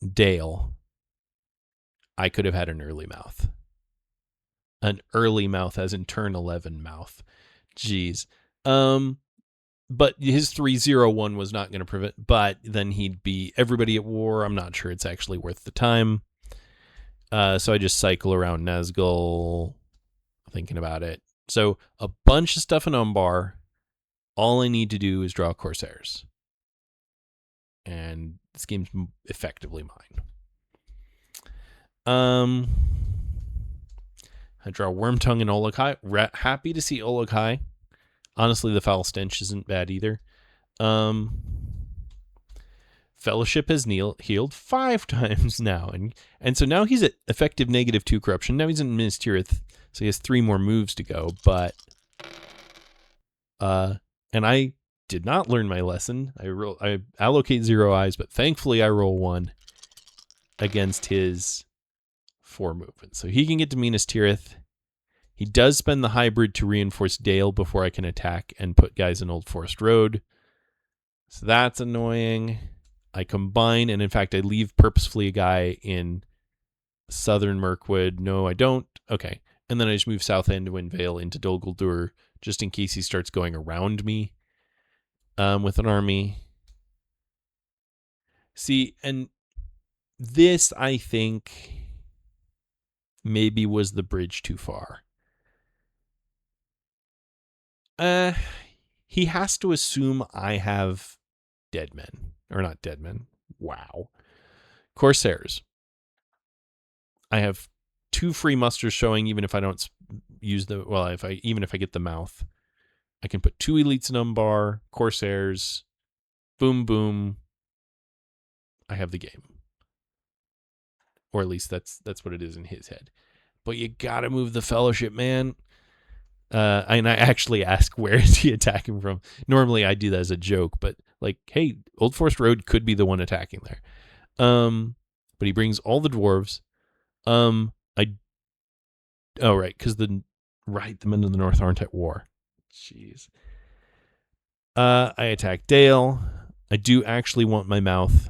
Dale, I could have had an early mouth. An early mouth as in turn 11 mouth. Jeez. But his 3-0-1 was not going to prevent, but then he'd be everybody at war. I'm not sure it's actually worth the time. So I just cycle around Nazgul, thinking about it. So a bunch of stuff in Umbar. All I need to do is draw Corsairs. And this game's effectively mine. I draw Wormtongue and Ologhai. Happy to see Ologhai. Honestly, the Foul Stench isn't bad either. Fellowship has healed 5 times now. And so now he's at effective -2 corruption. Now he's in Minas Tirith, so he has 3 more moves to go. But and I did not learn my lesson. I allocate 0 eyes, but thankfully I roll 1 against his 4 movements. So he can get to Minas Tirith. He does spend the hybrid to reinforce Dale before I can attack and put guys in Old Forest Road. So that's annoying. I combine, and in fact, I leave purposefully a guy in Southern Mirkwood. No, I don't. Okay. And then I just move South Anduin Vale into Dol Guldur just in case he starts going around me with an army. See, and this, I think, maybe was the bridge too far. He has to assume I have dead men. Or not dead men. Wow. Corsairs. I have 2 free musters showing even if I don't use the... Well, even if I get the mouth. I can put 2 elites in Umbar, Corsairs, boom, boom. I have the game. Or at least that's what it is in his head. But you gotta move the Fellowship, man. And I actually ask, where is he attacking from? Normally I do that as a joke, but like, hey, Old Forest Road could be the one attacking there. But he brings all the dwarves. Because the men of the North aren't at war. Jeez. I attack Dale. I do actually want my mouth.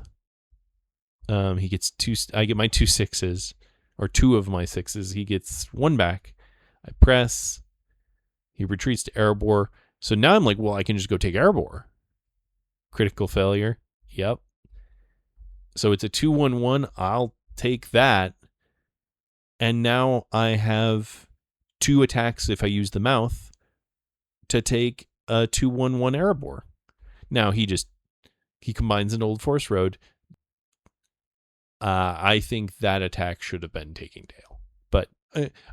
He gets 2. I get my 2 6s, or 2 of my 6s. He gets 1 back. I press. He retreats to Erebor. So now I'm like, well, I can just go take Erebor. Critical failure. Yep. So it's a 2-1-1. I'll take that. And now I have 2 attacks if I use the mouth to take a 2-1-1 Erebor. Now he combines an Old Forest Road. I think that attack should have been taking Dale. But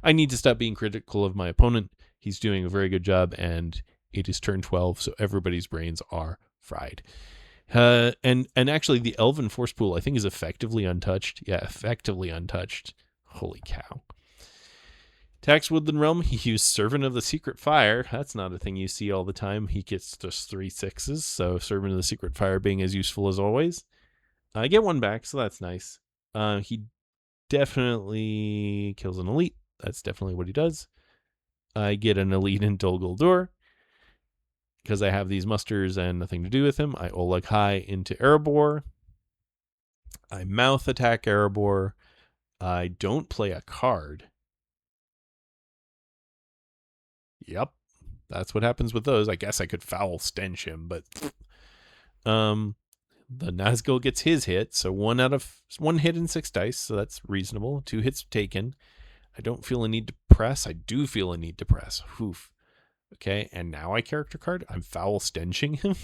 I need to stop being critical of my opponent. He's doing a very good job, and it is turn 12, so everybody's brains are fried. And actually, the Elven Force Pool, I think, is effectively untouched. Yeah, effectively untouched. Holy cow. Tax Woodland Realm, he used Servant of the Secret Fire. That's not a thing you see all the time. He gets just 3 6s, so Servant of the Secret Fire being as useful as always. I get 1 back, so that's nice. He definitely kills an elite. That's definitely what he does. I get an elite in Dol Guldur because I have these musters and nothing to do with him. I Ologhai into Erebor. I mouth attack Erebor. I don't play a card. Yep, that's what happens with those. I guess I could Foul Stench him, but The Nazgul gets his hit, so one hit and 6 dice, so that's reasonable. 2 hits taken. I don't feel a need to press. I do feel a need to press. Oof. Okay, and now I character card. I'm foul stenching him.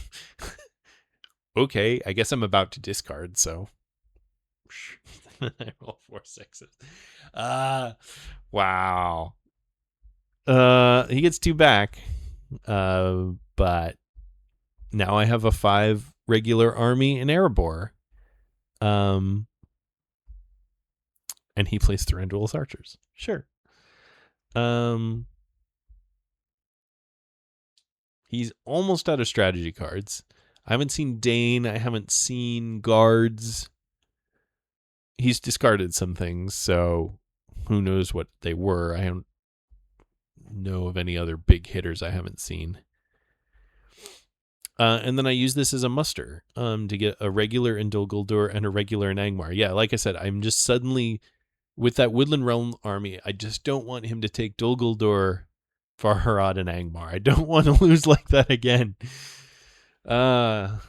Okay, I guess I'm about to discard, so I roll 4 sixes. Wow. He gets 2 back. But now I have a 5 regular army in Erebor. And he plays Thranduil's archers. Sure. He's almost out of strategy cards. I haven't seen Dane. I haven't seen guards. He's discarded some things, so who knows what they were. I don't know of any other big hitters I haven't seen. And then I use this as a muster to get a regular in Dol Guldur and a regular in Angmar. Yeah, like I said, I'm just suddenly, with that Woodland Realm army, I just don't want him to take Dol Guldur, Farharad, and Angmar. I don't want to lose like that again. That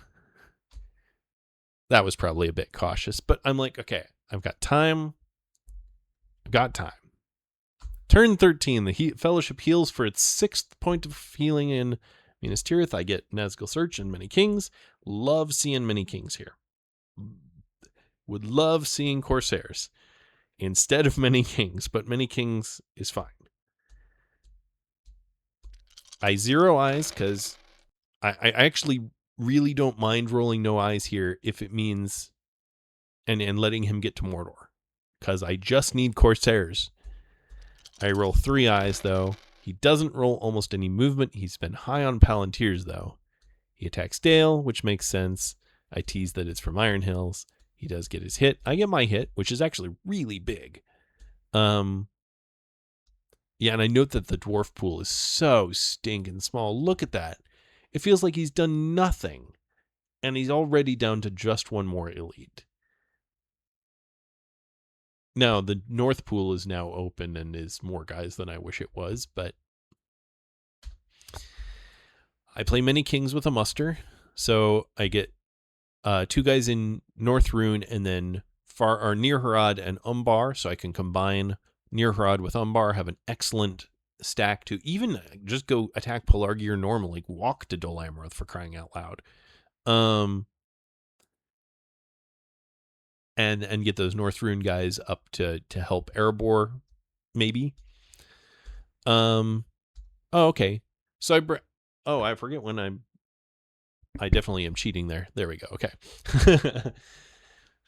was probably a bit cautious, but I'm like, okay, I've got time. Turn 13, the Fellowship heals for its 6th point of healing in Minas Tirith. I get Nazgul Search and Many Kings. Love seeing Many Kings here. Would love seeing Corsairs instead of Many Kings, but Many Kings is fine. I 0 eyes because I actually really don't mind rolling no eyes here if it means and letting him get to Mordor, because I just need Corsairs. I roll 3 eyes, though. He doesn't roll almost any movement. He's been high on Palantirs, though. He attacks Dale, which makes sense. I tease that it's from Iron Hills. He does get his hit. I get my hit, which is actually really big. Yeah, and I note that the dwarf pool is so stinking small. Look at that. It feels like he's done nothing, and he's already down to just 1 more elite. Now, the North Pool is now open and is more guys than I wish it was, but I play Many Kings with a muster, so I get 2 guys in North Rune and then Near Harad and Umbar, so I can combine Near Harad with Umbar, have an excellent stack to even just go attack Pelargir normally, walk to Dol Amroth for crying out loud. And get those North Rune guys up to help Erebor, maybe. Oh, okay. So I forget when I definitely am cheating there. There we go. Okay.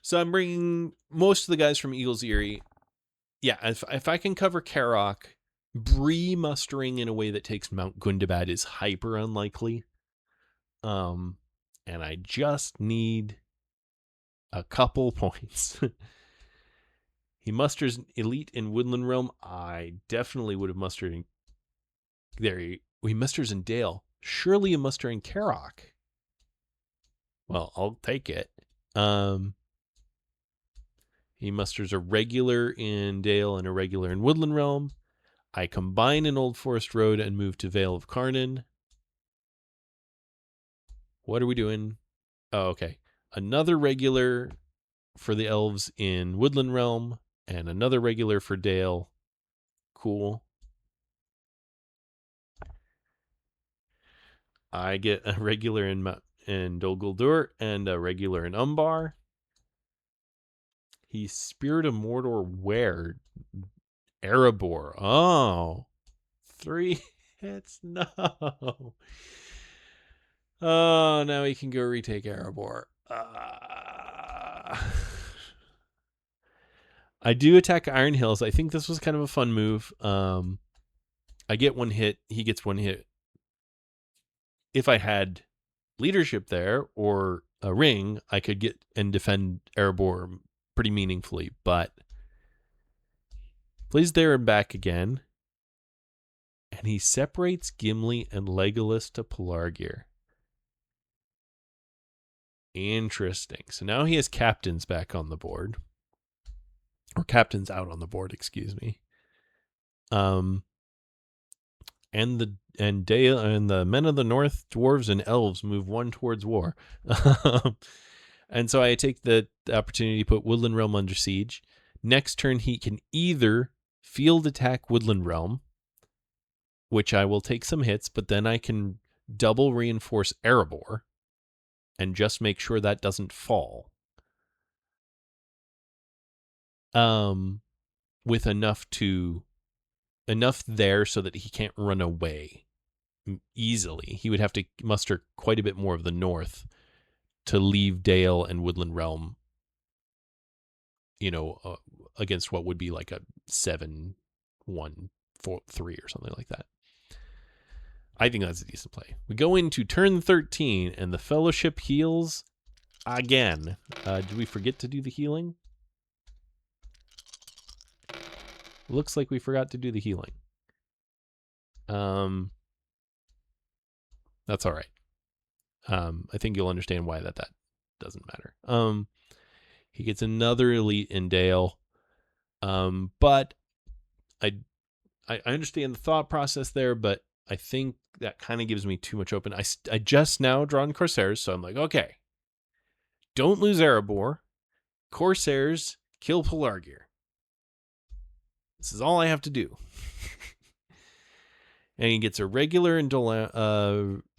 So I'm bringing most of the guys from Eagles Eyrie. Yeah, if I can cover Karok, Bree mustering in a way that takes Mount Gundabad is hyper unlikely. And I just need a couple points. He musters elite in Woodland Realm. I definitely would have mustered in there. He musters in Dale. Surely a muster in Karok. Well, I'll take it. He musters a regular in Dale and a regular in Woodland Realm. I combine an Old Forest Road and move to Vale of Carnan. What are we doing? Oh, okay. Another regular for the elves in Woodland Realm and another regular for Dale. Cool. I get a regular in Dol Guldur and a regular in Umbar. He's Spirit of Mordor where? Erebor. Oh. 3 hits. No. Oh, now he can go retake Erebor. I do attack Iron Hills. I think this was kind of a fun move. I get 1 hit. He gets 1 hit. If I had leadership there or a ring, I could get and defend Erebor pretty meaningfully, but plays there and back again. And he separates Gimli and Legolas to Pelargir. Interesting. So now he has captains back on the board. Or captains out on the board, excuse me. And the men of the North, dwarves and elves move 1 towards war. And so I take the opportunity to put Woodland Realm under siege. Next turn, he can either field attack Woodland Realm, which I will take some hits, but then I can double reinforce Erebor and just make sure that doesn't fall. With enough there so that he can't run away easily. He would have to muster quite a bit more of the north to leave Dale and Woodland Realm, against what would be like a 7-1-4-3 or something like that. I think that's a decent play. We go into turn 13, and the Fellowship heals again. Did we forget to do the healing? Looks like we forgot to do the healing. That's all right. I think you'll understand why that doesn't matter. He gets another elite in Dale. But I understand the thought process there, but I think that kind of gives me too much open. I just now drawn Corsairs, so I'm like, okay, don't lose Erebor. Corsairs kill Pelargir. This is all I have to do. And he gets a regular in Dolamroth,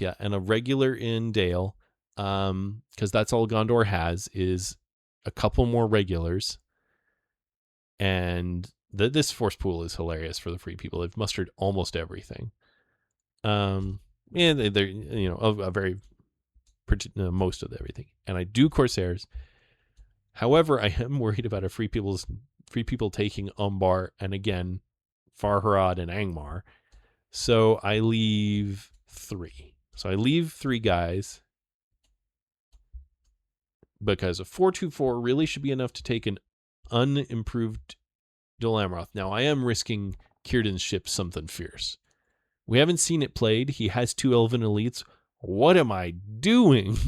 yeah, and a regular in Dale, because that's all Gondor has is a couple more regulars. And this force pool is hilarious for the free people. They've mustered almost everything. And they're a very most of everything. And I do Corsairs. However, I am worried about free people taking Umbar and again Farharad and Angmar. So I leave 3. So I leave 3 guys because a 4-2-4 really should be enough to take an unimproved Dol Amroth. Now, I am risking Círdan's ship something fierce. We haven't seen it played. He has 2 Elven elites. What am I doing?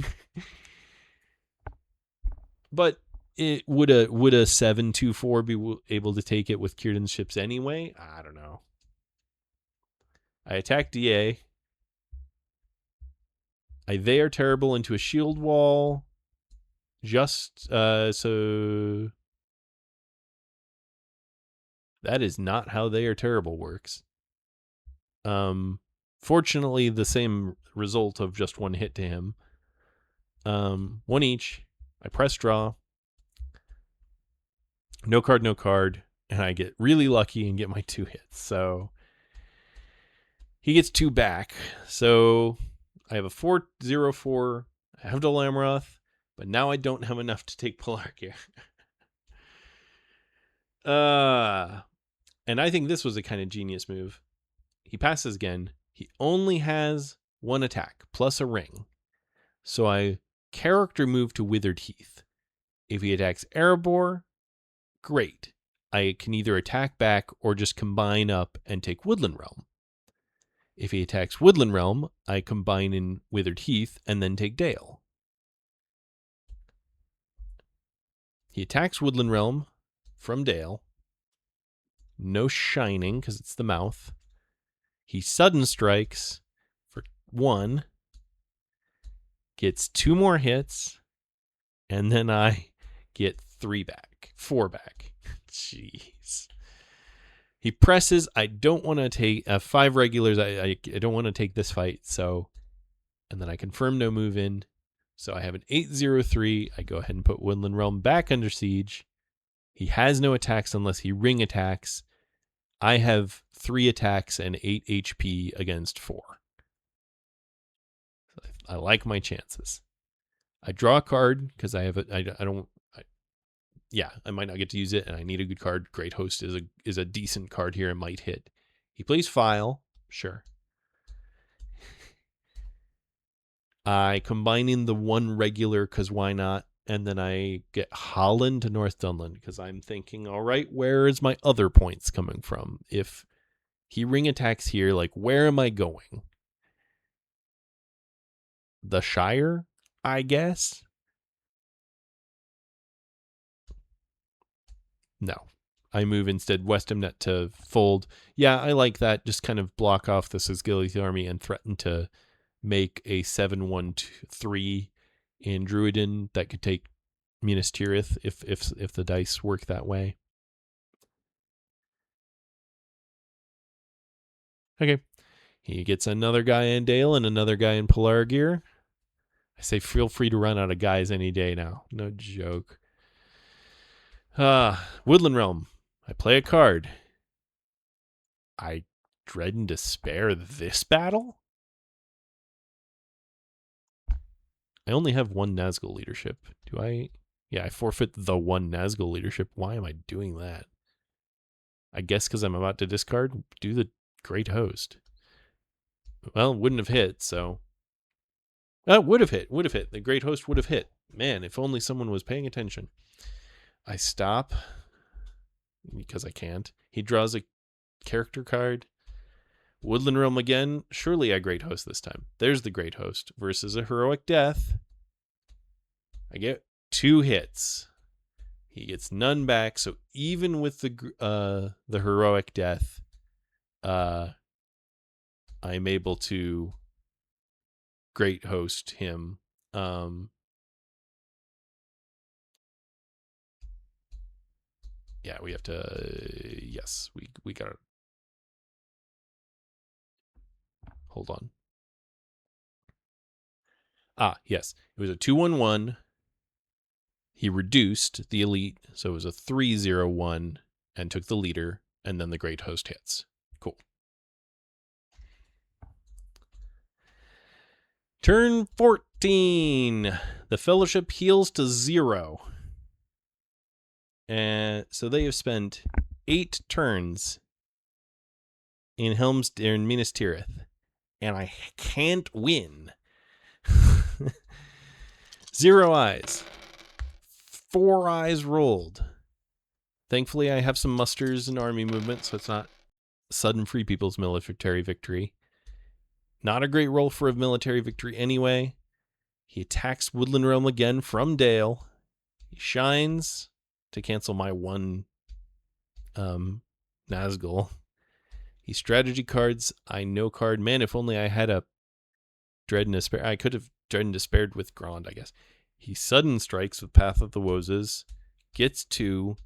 But it would a 7-2-4 be able to take it with Círdan's ships anyway? I don't know. I attack DA. They are terrible into a shield wall. Just so that is not how they are terrible works. Fortunately, the same result of just 1 hit to him. 1 each. I press draw. No card, and I get really lucky and get my 2 hits. So he gets 2 back. So I have a 4-0-4. I have Dol Amroth, but now I don't have enough to take Pelargir. And I think this was a kind of genius move. He passes again. He only has 1 attack, plus a ring. So I character move to Withered Heath. If he attacks Erebor, great. I can either attack back or just combine up and take Woodland Realm. If he attacks Woodland Realm, I combine in Withered Heath and then take Dale. He attacks Woodland Realm from Dale. No shining because it's the mouth. He sudden strikes for 1. Gets 2 more hits. And then I get 4 back. Jeez. He presses. I don't want to take 5 regulars. I don't want to take this fight. So, and then I confirm no move in. So I have an 8-0-3. I go ahead and put Woodland Realm back under siege. He has no attacks unless he ring attacks. I have 3 attacks and 8 HP against 4. I like my chances. I draw a card because I have I might not get to use it, and I need a good card. Great Host is a decent card here and might hit. He plays File, sure. I combine in the 1 regular because why not? And then I get Holland to North Dunland because I'm thinking, all right, where is my other points coming from? If he ring attacks here, like, where am I going? The Shire, I guess? No. I move instead Westamnet to fold. Yeah, I like that. Just kind of block off the Sisgilith army and threaten to make a 7-1-3 in Druidin that could take Minas Tirith if the dice work that way. Okay. He gets another guy in Dale and another guy in Pelargir. I say feel free to run out of guys any day now. No joke. Woodland Realm. I play a card. I dread and despair this battle? I only have one Nazgul leadership. Do I? Yeah, I forfeit the one Nazgul leadership. Why am I doing that? I guess because I'm about to discard. Do the Great Host. Well, wouldn't have hit, so. Would have hit. The Great Host would have hit. Man, if only someone was paying attention. I stop because I can't. He draws a character card. Woodland Realm again. Surely I Great Host this time. There's the Great Host versus a Heroic Death. I get 2 hits. He gets none back. So even with the Heroic Death, I'm able to Great Host him. Yeah, we have to. Yes, we got it. Hold on. Yes. It was a 2-1-1. He reduced the elite, so it was a 3-0-1 and took the leader, and then the Great Host hits. Cool. Turn 14. The Fellowship heals to 0. And so they have spent 8 turns in Minas Tirith, and I can't win. 0 eyes. 4 eyes rolled. Thankfully, I have some musters and army movement, so it's not sudden Free People's military victory. Not a great roll for a military victory anyway. He attacks Woodland Realm again from Dale. He shines to cancel my 1 Nazgul. He strategy cards. I no card. Man, if only I had a Dread and Despair. I could have Dread and Despaired with Grond, I guess. He sudden strikes with Path of the Wozes. Gets 2.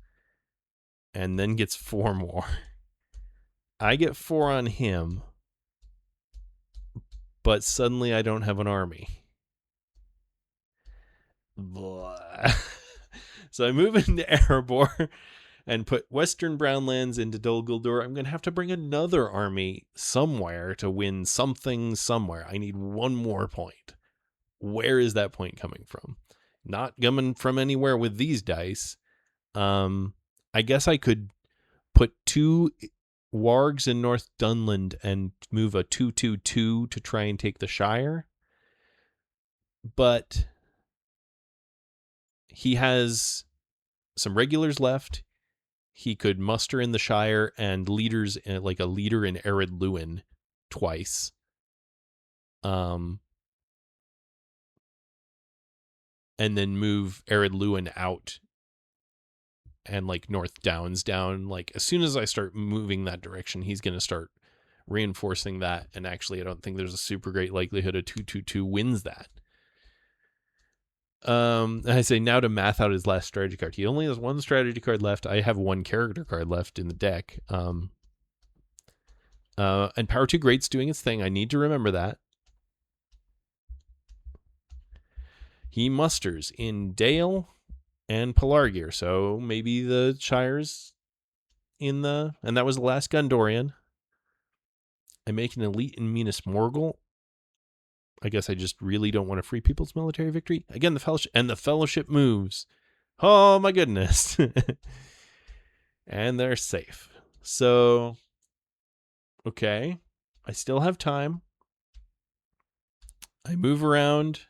And then gets 4 more. I get 4 on him. But suddenly I don't have an army. Blah. So I move into Erebor and put Western Brownlands into Dol Guldur. I'm going to have to bring another army somewhere to win something somewhere. I need 1 more point. Where is that point coming from? Not coming from anywhere with these dice. I guess I could put 2 wargs in North Dunland and move a 2-2-2 to try and take the Shire. But he has some regulars left. He could muster in the Shire and leaders, like a leader in Ered Luin twice. And then move Ered Luin out and like North Downs down. Like as soon as I start moving that direction, he's going to start reinforcing that. And actually, I don't think there's a super great likelihood a 2-2-2 wins that. I say now to math out his last strategy card. He only has 1 strategy card left. I have 1 character card left in the deck. And Power 2 Great's doing its thing. I need to remember that. He musters in Dale and Pelargir, so maybe the Shire's in the... And that was the last Gondorian. I make an elite in Minas Morgul. I guess I just really don't want a Free People's military victory. Again, the Fellowship moves. Oh my goodness. And they're safe. So, okay. I still have time. I move around.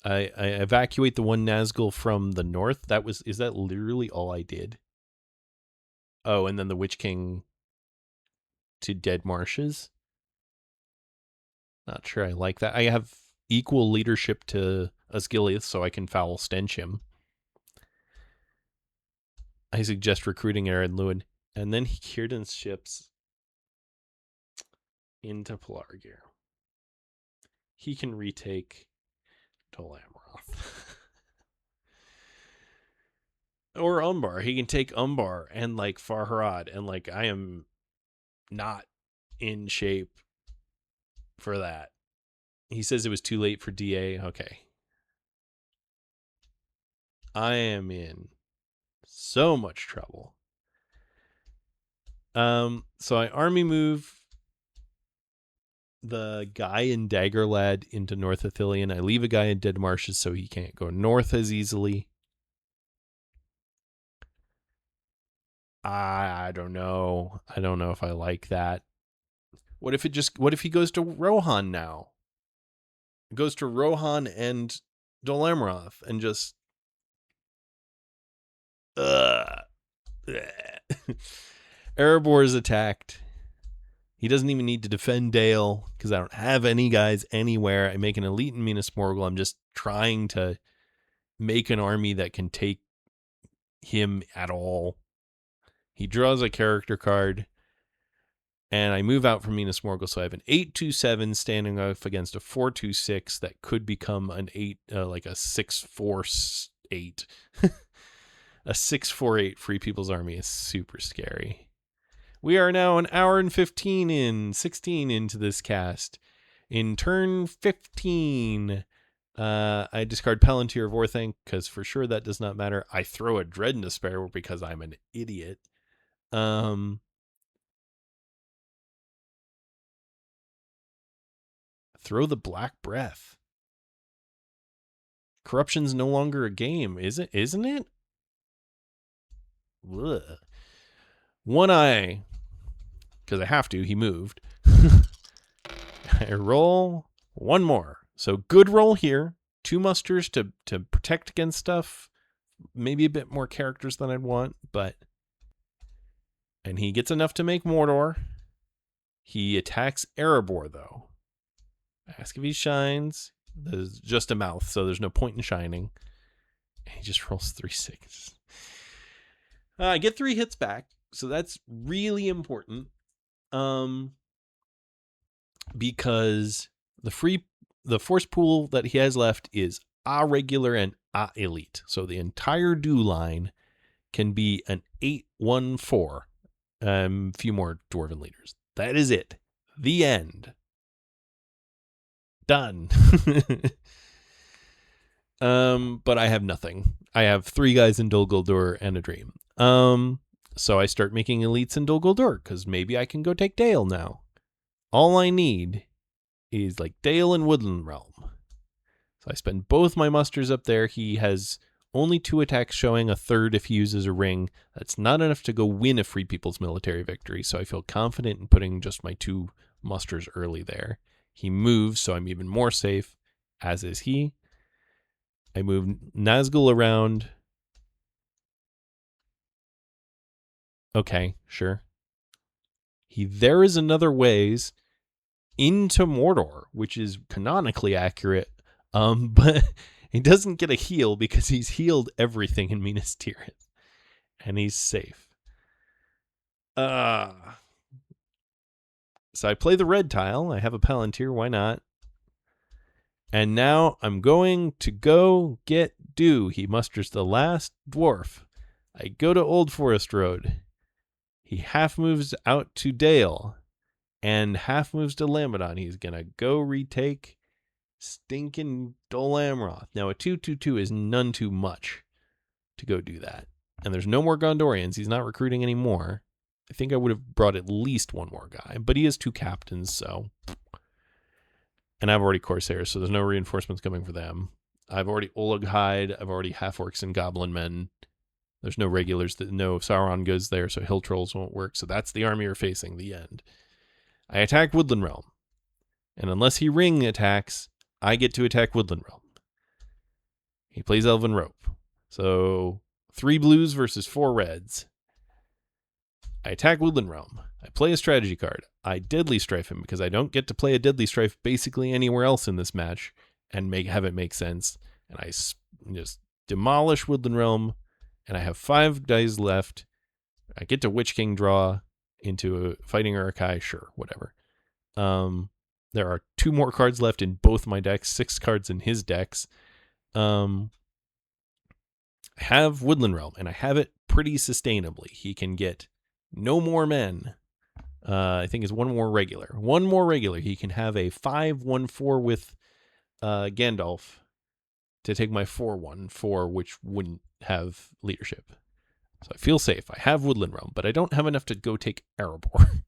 I evacuate the 1 Nazgul from the north. Is that literally all I did? Oh, and then the Witch King to Dead Marshes. Not sure I like that. I have equal leadership to Osgiliath, so I can foul stench him. I suggest recruiting Ered Luin. And then he Kierden's ships into Pelargir. he can retake Dol Amroth. Or Umbar. He can take Umbar and like Farharad, and like I am not in shape for that. He says it was too late for DA. Okay. I am in so much trouble. So I army move the guy in Daggerlad into North Athelion. I leave a guy in Dead Marshes so he can't go north as easily. I don't know. I don't know if I like that. What if he goes to Rohan now? Goes to Rohan and Dol Amroth and just Erebor is attacked. He doesn't even need to defend Dale because I don't have any guys anywhere. I make an elite in Minas Morgul. I'm just trying to make an army that can take him at all. He draws a character card, and I move out from Minas Morgul, so I have an 8/2/7 standing off against a 4/2/6 that could become an 8, like a 6/4/8. A 6/4/8 Free People's Army is super scary. We are now an hour and 16 into this cast. In turn 15, I discard Palantir of Orthanc because for sure that does not matter. I throw a Dread in Despair because I'm an idiot. Throw the Black Breath. Corruption's no longer a game, isn't it? Ugh. One eye, because I have to. He moved. I roll one more. So good roll here. 2 musters to protect against stuff. Maybe a bit more characters than I'd want, but... And he gets enough to make Mordor. He attacks Erebor, though. Ask if he shines. There's just a mouth, so there's no point in shining. And he just rolls 3 6s. I get 3 hits back, so that's really important. Because the force pool that he has left is A regular and A elite. So the entire do line can be an 8/1/4. Few more dwarven leaders. That is it. The end. Done. But I have nothing. I have 3 guys in Dol Guldur and a dream. So I start making elites in Dol Guldur because maybe I can go take Dale now. All I need is like Dale and Woodland Realm. So I spend both my musters up there. He has only 2 attacks showing, a third if he uses a ring. That's not enough to go win a Free People's military victory, so I feel confident in putting just my 2 musters early there. He moves, so I'm even more safe, as is he. I move Nazgul around. Okay, sure. There is another ways into Mordor, which is canonically accurate, but he doesn't get a heal because he's healed everything in Minas Tirith, and he's safe. So I play the red tile. I have a Palantir, why not? And now I'm going to go get Dew. He musters the last dwarf. I go to Old Forest Road. He half moves out to Dale and half moves to Lamadon. He's going to go retake stinking Dol Amroth. Now, a 2/2/2 is none too much to go do that. And there's no more Gondorians. He's not recruiting anymore. I think I would have brought at least one more guy, but he has 2 captains, so... And I've already Corsairs, so there's no reinforcements coming for them. I've already Oleg Hyde. I've already half-orcs and goblin men. There's no regulars. No Sauron goes there, so hill trolls won't work. So that's the army you're facing, the end. I attack Woodland Realm. And unless he ring attacks, I get to attack Woodland Realm. He plays Elven Rope. So 3 blues versus 4 reds. I attack Woodland Realm. I play a strategy card. I Deadly Strife him because I don't get to play a Deadly Strife basically anywhere else in this match and have it make sense. And I just demolish Woodland Realm, and I have 5 dice left. I get to Witch King draw into a Fighting Urukai, sure, whatever. There are 2 more cards left in both my decks, 6 cards in his decks. I have Woodland Realm, and I have it pretty sustainably. He can get no more men. I think it's 1 more regular. 1 more regular. He can have a 5/1/4 with Gandalf to take my 4/1/4, which wouldn't have leadership. So I feel safe. I have Woodland Realm, but I don't have enough to go take Erebor.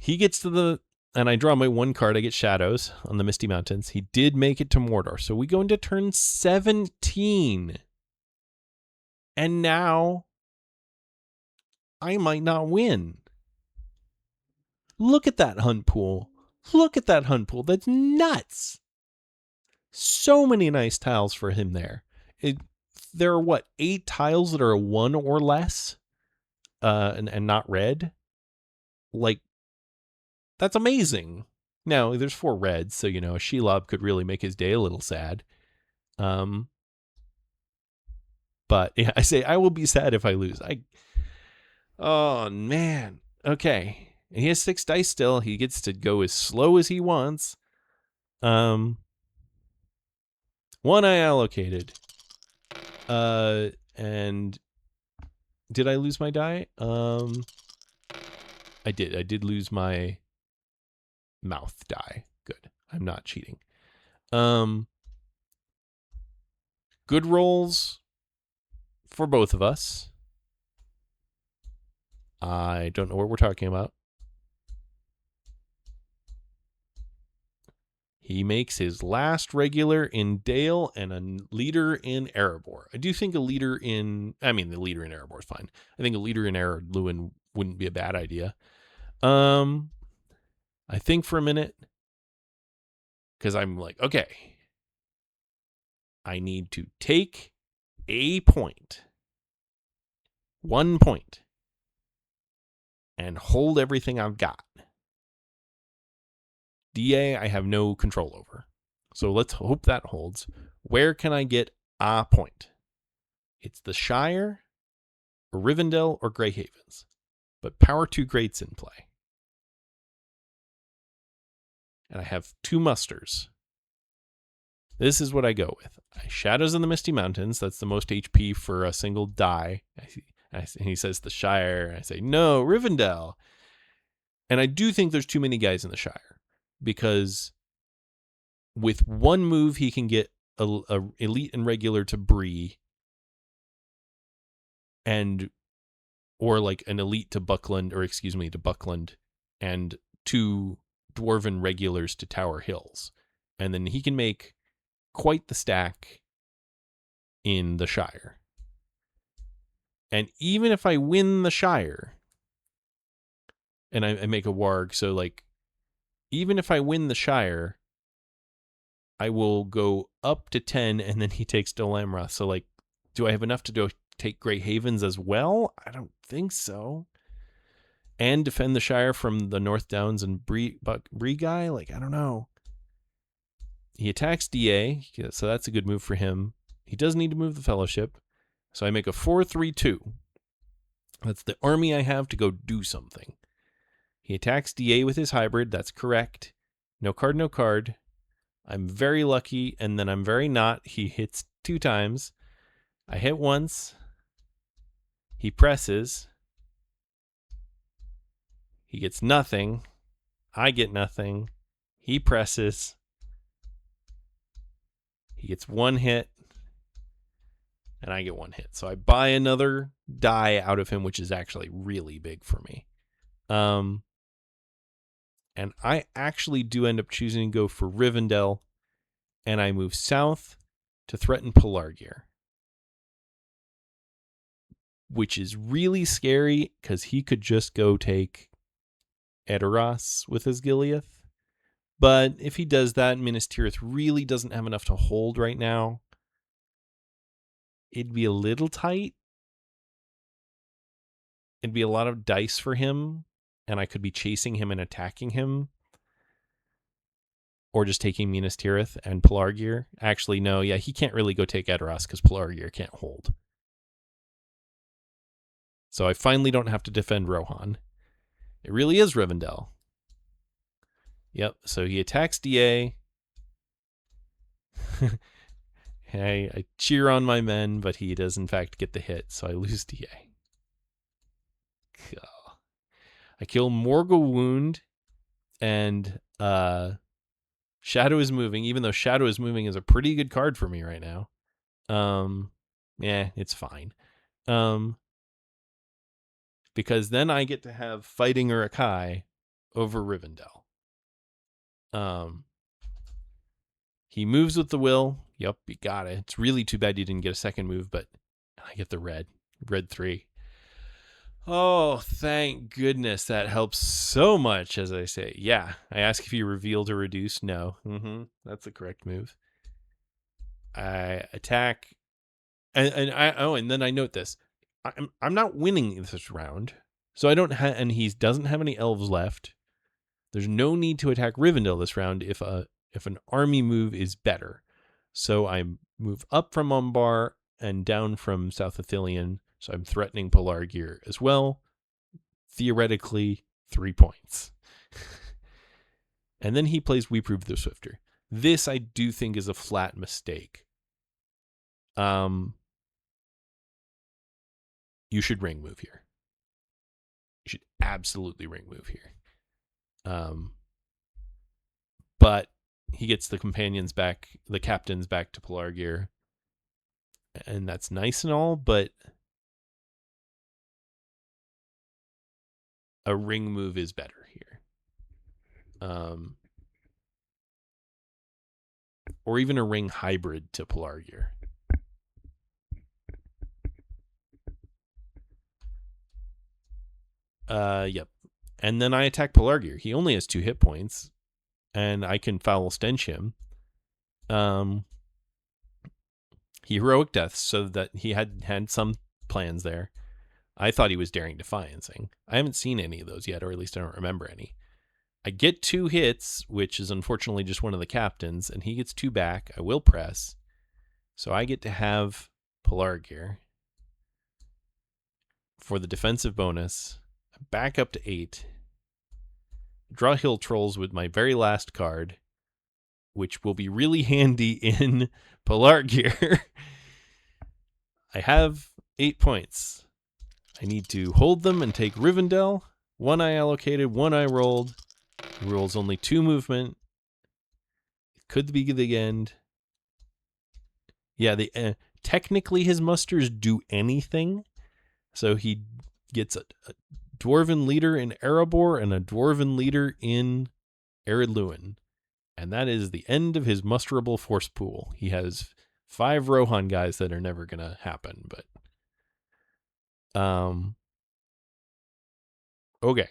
He gets to the... And I draw my 1 card. I get Shadows on the Misty Mountains. He did make it to Mordor. So we go into turn 17. And now I might not win. Look at that hunt pool. Look at that hunt pool. That's nuts. So many nice tiles for him there. There are, 8 tiles that are a 1 or less and not red? Like, that's amazing. Now, there's 4 reds, so, a Shelob could really make his day a little sad. But, yeah, I say I will be sad if I lose. Oh, man. Okay. And he has 6 dice still. He gets to go as slow as he wants. 1 I allocated. And did I lose my die? I did. I did lose my mouth die. Good. I'm not cheating. Good rolls for both of us. I don't know what we're talking about. He makes his last regular in Dale and a leader in Erebor. I do think the leader in Erebor is fine. I think a leader in Erebor wouldn't be a bad idea. I think for a minute, because I'm like, okay, I need to take a point, 1 point, and hold everything I've got. DA, I have no control over. So let's hope that holds. Where can I get a point? It's the Shire, Rivendell, or Grey Havens. But Power 2 Great's in play. And I have 2 musters. This is what I go with. Shadows in the Misty Mountains. That's the most HP for a single die. And he says the Shire. I say, no, Rivendell. And I do think there's too many guys in the Shire. Because with 1 move, he can get a elite and regular to Bree. Or like an elite to Buckland, to Buckland. And 2 dwarven regulars to Tower Hills. And then he can make quite the stack in the Shire. And even if I win the Shire, and I make a warg, so like, even if I win the Shire, I will go up to 10, and then he takes Dol Amroth. So like, do I have enough to take Grey Havens as well? I don't think so. And defend the Shire from the North Downs and Bree guy? Like, I don't know. He attacks DA, so that's a good move for him. He does need to move the Fellowship. So I make a 4-3-2. That's the army I have to go do something. He attacks DA with his hybrid. That's correct. No card, no card. I'm very lucky, and then I'm very not. He hits 2 times. I hit once. He presses. He gets nothing. I get nothing. He presses. He gets 1 hit. And I get 1 hit. So I buy another die out of him, which is actually really big for me. And I actually do end up choosing to go for Rivendell. And I move south to threaten Pelargir. Which is really scary because he could just go take Edoras with his Gileath. But if he does that, Minas Tirith really doesn't have enough to hold right now. It'd be a little tight. It'd be a lot of dice for him, and I could be chasing him and attacking him. Or just taking Minas Tirith and Pelargir. Actually, no, yeah, he can't really go take Edoras because Pelargir can't hold. So I finally don't have to defend Rohan. It really is Rivendell. Yep. So he attacks DA. I cheer on my men, but he does in fact get the hit, so I lose DA. I kill Morgul Wound, and Shadow is Moving, even though Shadow is Moving is a pretty good card for me right now. Yeah, it's fine. Because then I get to have Fighting Urukai over Rivendell. He moves with the will. Yep, you got it. It's really too bad you didn't get a second move, but I get the red 3. Oh, thank goodness. That helps so much, as I say. Yeah, I ask if you reveal to reduce. No. That's the correct move. I attack, and then I note this. I'm not winning this round, so I don't have, and he doesn't have any elves left. There's no need to attack Rivendell this round if an army move is better. So I move up from Umbar and down from South Athelion, so I'm threatening Pelargir as well. Theoretically, 3 points. And then he plays We Prove the Swifter. This I do think is a flat mistake. You should ring move here. You should absolutely ring move here. But he gets the companions back, the captains back to Pelargir. And that's nice and all, but a ring move is better here. Or even a ring hybrid to Pelargir. Yep. And then I attack Pelargir. He only has 2 hit points, and I can foul stench him. He heroic deaths, so that he had some plans there. I thought he was daring defiancing. I haven't seen any of those yet, or at least I don't remember any. I get 2 hits, which is unfortunately just one of the captains, and he gets 2 back. I will press. So I get to have Pelargir for the defensive bonus. Back up to 8. Draw Hill Trolls with my very last card, which will be really handy in Pelargir. I have 8 points. I need to hold them and take Rivendell. 1 I allocated, 1 I rolled. He rolls only 2 movement. It could be the end. Yeah, technically his musters do anything. So he gets a dwarven leader in Erebor and a dwarven leader in Eredluin. And that is the end of his musterable force pool. He has 5 Rohan guys that are never going to happen, but okay.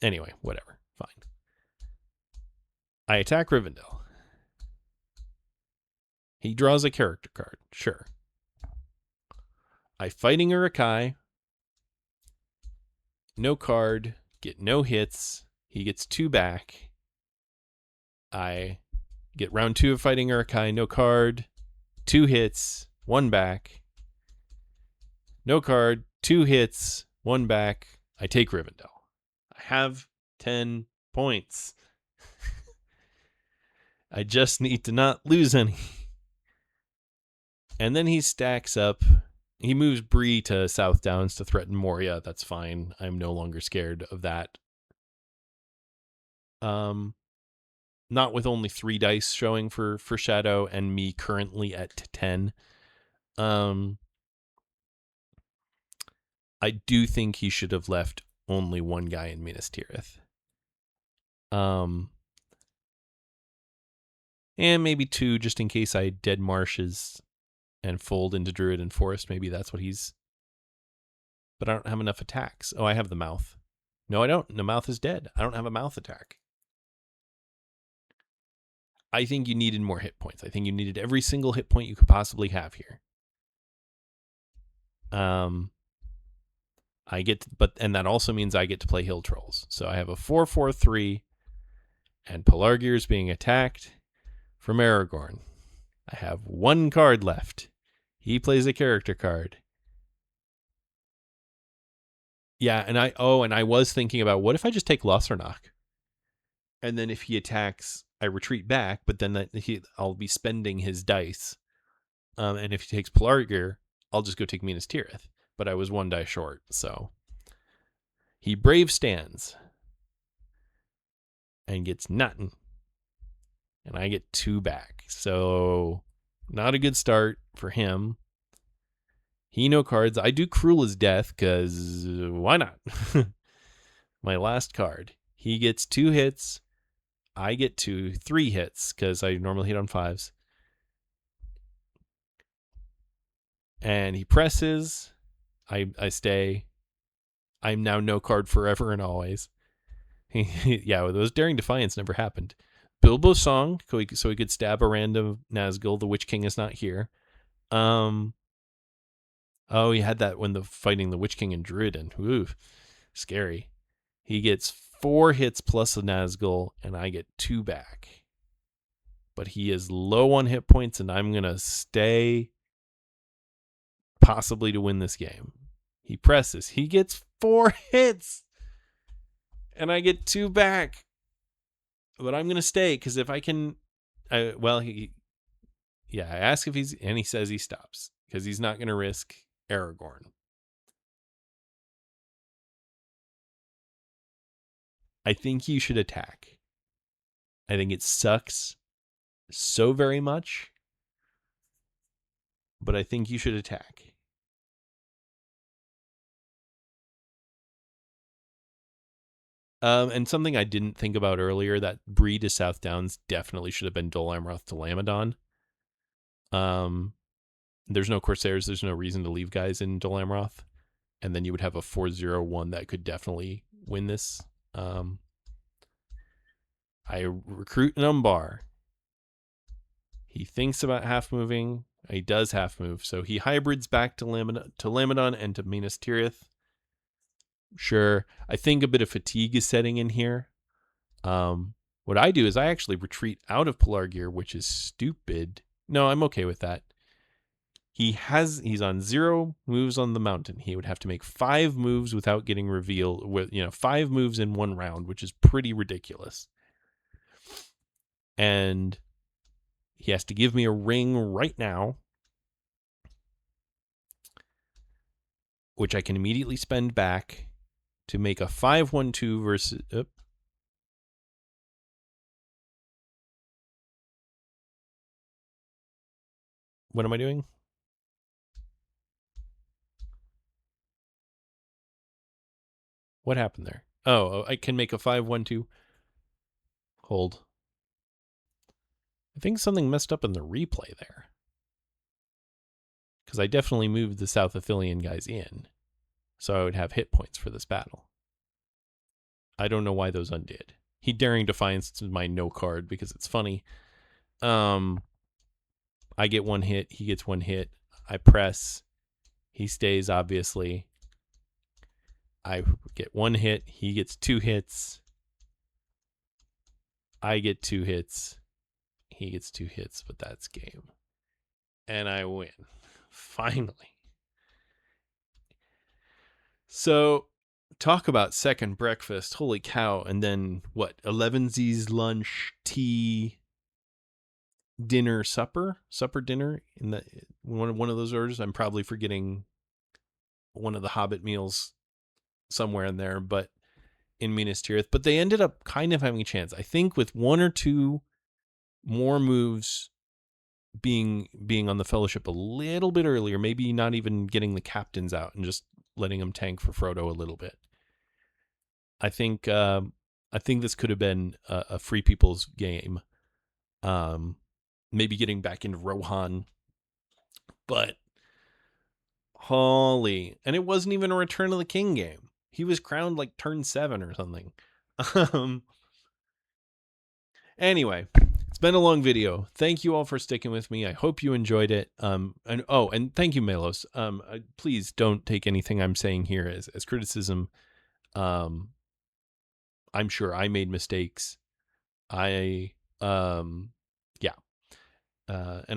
Anyway, whatever. Fine. I attack Rivendell. He draws a character card. Sure. I Fighting Urukai. No card. Get no hits. He gets 2 back. I get round 2 of Fighting Urukai. No card. 2 hits. 1 back. No card. 2 hits. 1 back. I take Rivendell. I have 10 points. I just need to not lose any. And then he stacks up. He moves Bree to South Downs to threaten Moria. That's fine. I'm no longer scared of that. Not with only 3 dice showing for Shadow and me currently at 10. I do think he should have left only 1 guy in Minas Tirith. And maybe 2 just in case I dead marshes and fold into Druid and Forest. Maybe that's what he's... But I don't have enough attacks. Oh, I have the mouth. No, I don't. The mouth is dead. I don't have a mouth attack. I think you needed more hit points. I think you needed every single hit point you could possibly have here. And that also means I get to play Hill Trolls. So I have a 4/4/3, and Pelargir is being attacked from Aragorn. I have 1 card left. He plays a character card. Yeah, and I was thinking about what if I just take Lossernach, and then if he attacks, I retreat back, but then I'll be spending his dice. And if he takes Pelargir, I'll just go take Minas Tirith. But I was one die short, so he brave stands and gets nothing, and I get 2 back. So not a good start for him. He no cards. I do Cruel as Death because why not? My last card. He gets 2 hits. I get 3 hits because I normally hit on 5s. And he presses. I stay. I'm now no card forever and always. Yeah, those Daring Defiance never happened. Bilbo Song, so he could stab a random Nazgul. The Witch King is not here. Oh, he had that when fighting the Witch King and Druiden. Ooh, scary. He gets 4 hits plus a Nazgul, and I get 2 back. But he is low on hit points, and I'm gonna stay, possibly to win this game. He presses. He gets 4 hits, and I get 2 back. But I'm gonna stay because if I can, I ask if and he says he stops because he's not gonna risk Aragorn. I think you should attack. I think it sucks so very much, but I think you should attack. And something I didn't think about earlier, that Bree to South Downs definitely should have been Dol Amroth to Lamadon. There's no Corsairs, there's no reason to leave guys in Dol Amroth. And then you would have a 4-0-1 that could definitely win this. I recruit an Umbar. He thinks about half moving. He does half move. So he hybrids back to Lamadon and to Minas Tirith. Sure. I think a bit of fatigue is setting in here. What I do is I actually retreat out of Pelargir, which is stupid. No, I'm okay with that. He's on 0 moves on the mountain. He would have to make 5 moves without getting revealed, with 5 moves in 1 round, which is pretty ridiculous. And he has to give me a ring right now, which I can immediately spend back to make a 5-1-2 versus. What am I doing? What happened there? Oh, I can make a 5-1-2. Hold. I think something messed up in the replay there. Because I definitely moved the South Athelian guys in. So I would have hit points for this battle. I don't know why those undid. He Daring Defiance is my no card because it's funny. I get 1 hit. He gets 1 hit. I press. He stays, obviously. I get 1 hit. He gets 2 hits. I get 2 hits. He gets 2 hits, but that's game. And I win. Finally. So, talk about second breakfast. Holy cow. And then, what? 11Z's lunch, tea, dinner, supper, dinner in the one of those orders. I'm probably forgetting one of the Hobbit meals somewhere in there, but in Minas Tirith. But they ended up kind of having a chance. I think with 1 or 2 more moves being on the Fellowship a little bit earlier, maybe not even getting the captains out and just letting them tank for Frodo a little bit. I think this could have been a Free People's game. Maybe getting back into Rohan, but holy, and it wasn't even a Return of the King game. He was crowned like turn 7 or something. Anyway, it's been a long video. Thank you all for sticking with me. I hope you enjoyed it. And thank you, Melos. Please don't take anything I'm saying here as criticism. I'm sure I made mistakes. And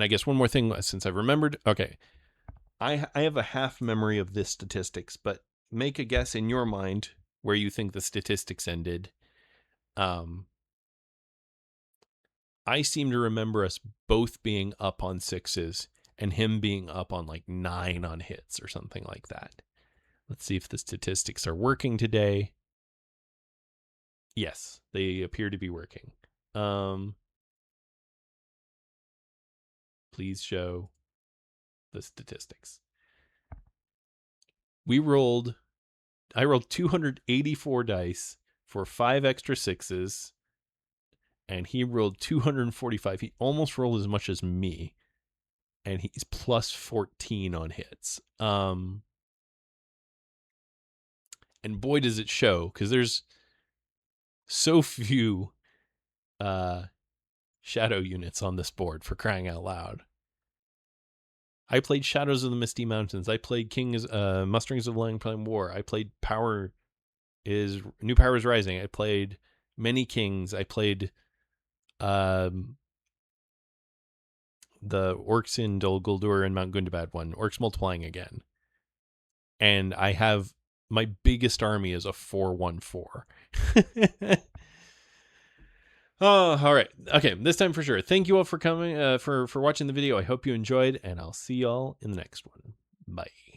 I guess one more thing, since I've remembered. Okay, I have a half memory of this statistics, but make a guess in your mind where you think the statistics ended. I seem to remember us both being up on 6s and him being up on like 9 on hits or something like that. Let's see if the statistics are working today. Yes, they appear to be working. Please show the statistics. I rolled 284 dice for 5 extra 6s, and he rolled 245. He almost rolled as much as me, and he's plus 14 on hits. And boy, does it show, because there's so few shadow units on this board, for crying out loud. I played Shadows of the Misty Mountains. I played Musterings of the Lang Plain War. I played New Power is Rising. I played Many Kings. I played the Orcs in Dol Guldur and Mount Gundabad one. Orcs Multiplying Again. And I have my biggest army is a 4-1-4. Oh, all right. Okay, this time for sure. Thank you all for coming, for watching the video. I hope you enjoyed, and I'll see y'all in the next one. Bye.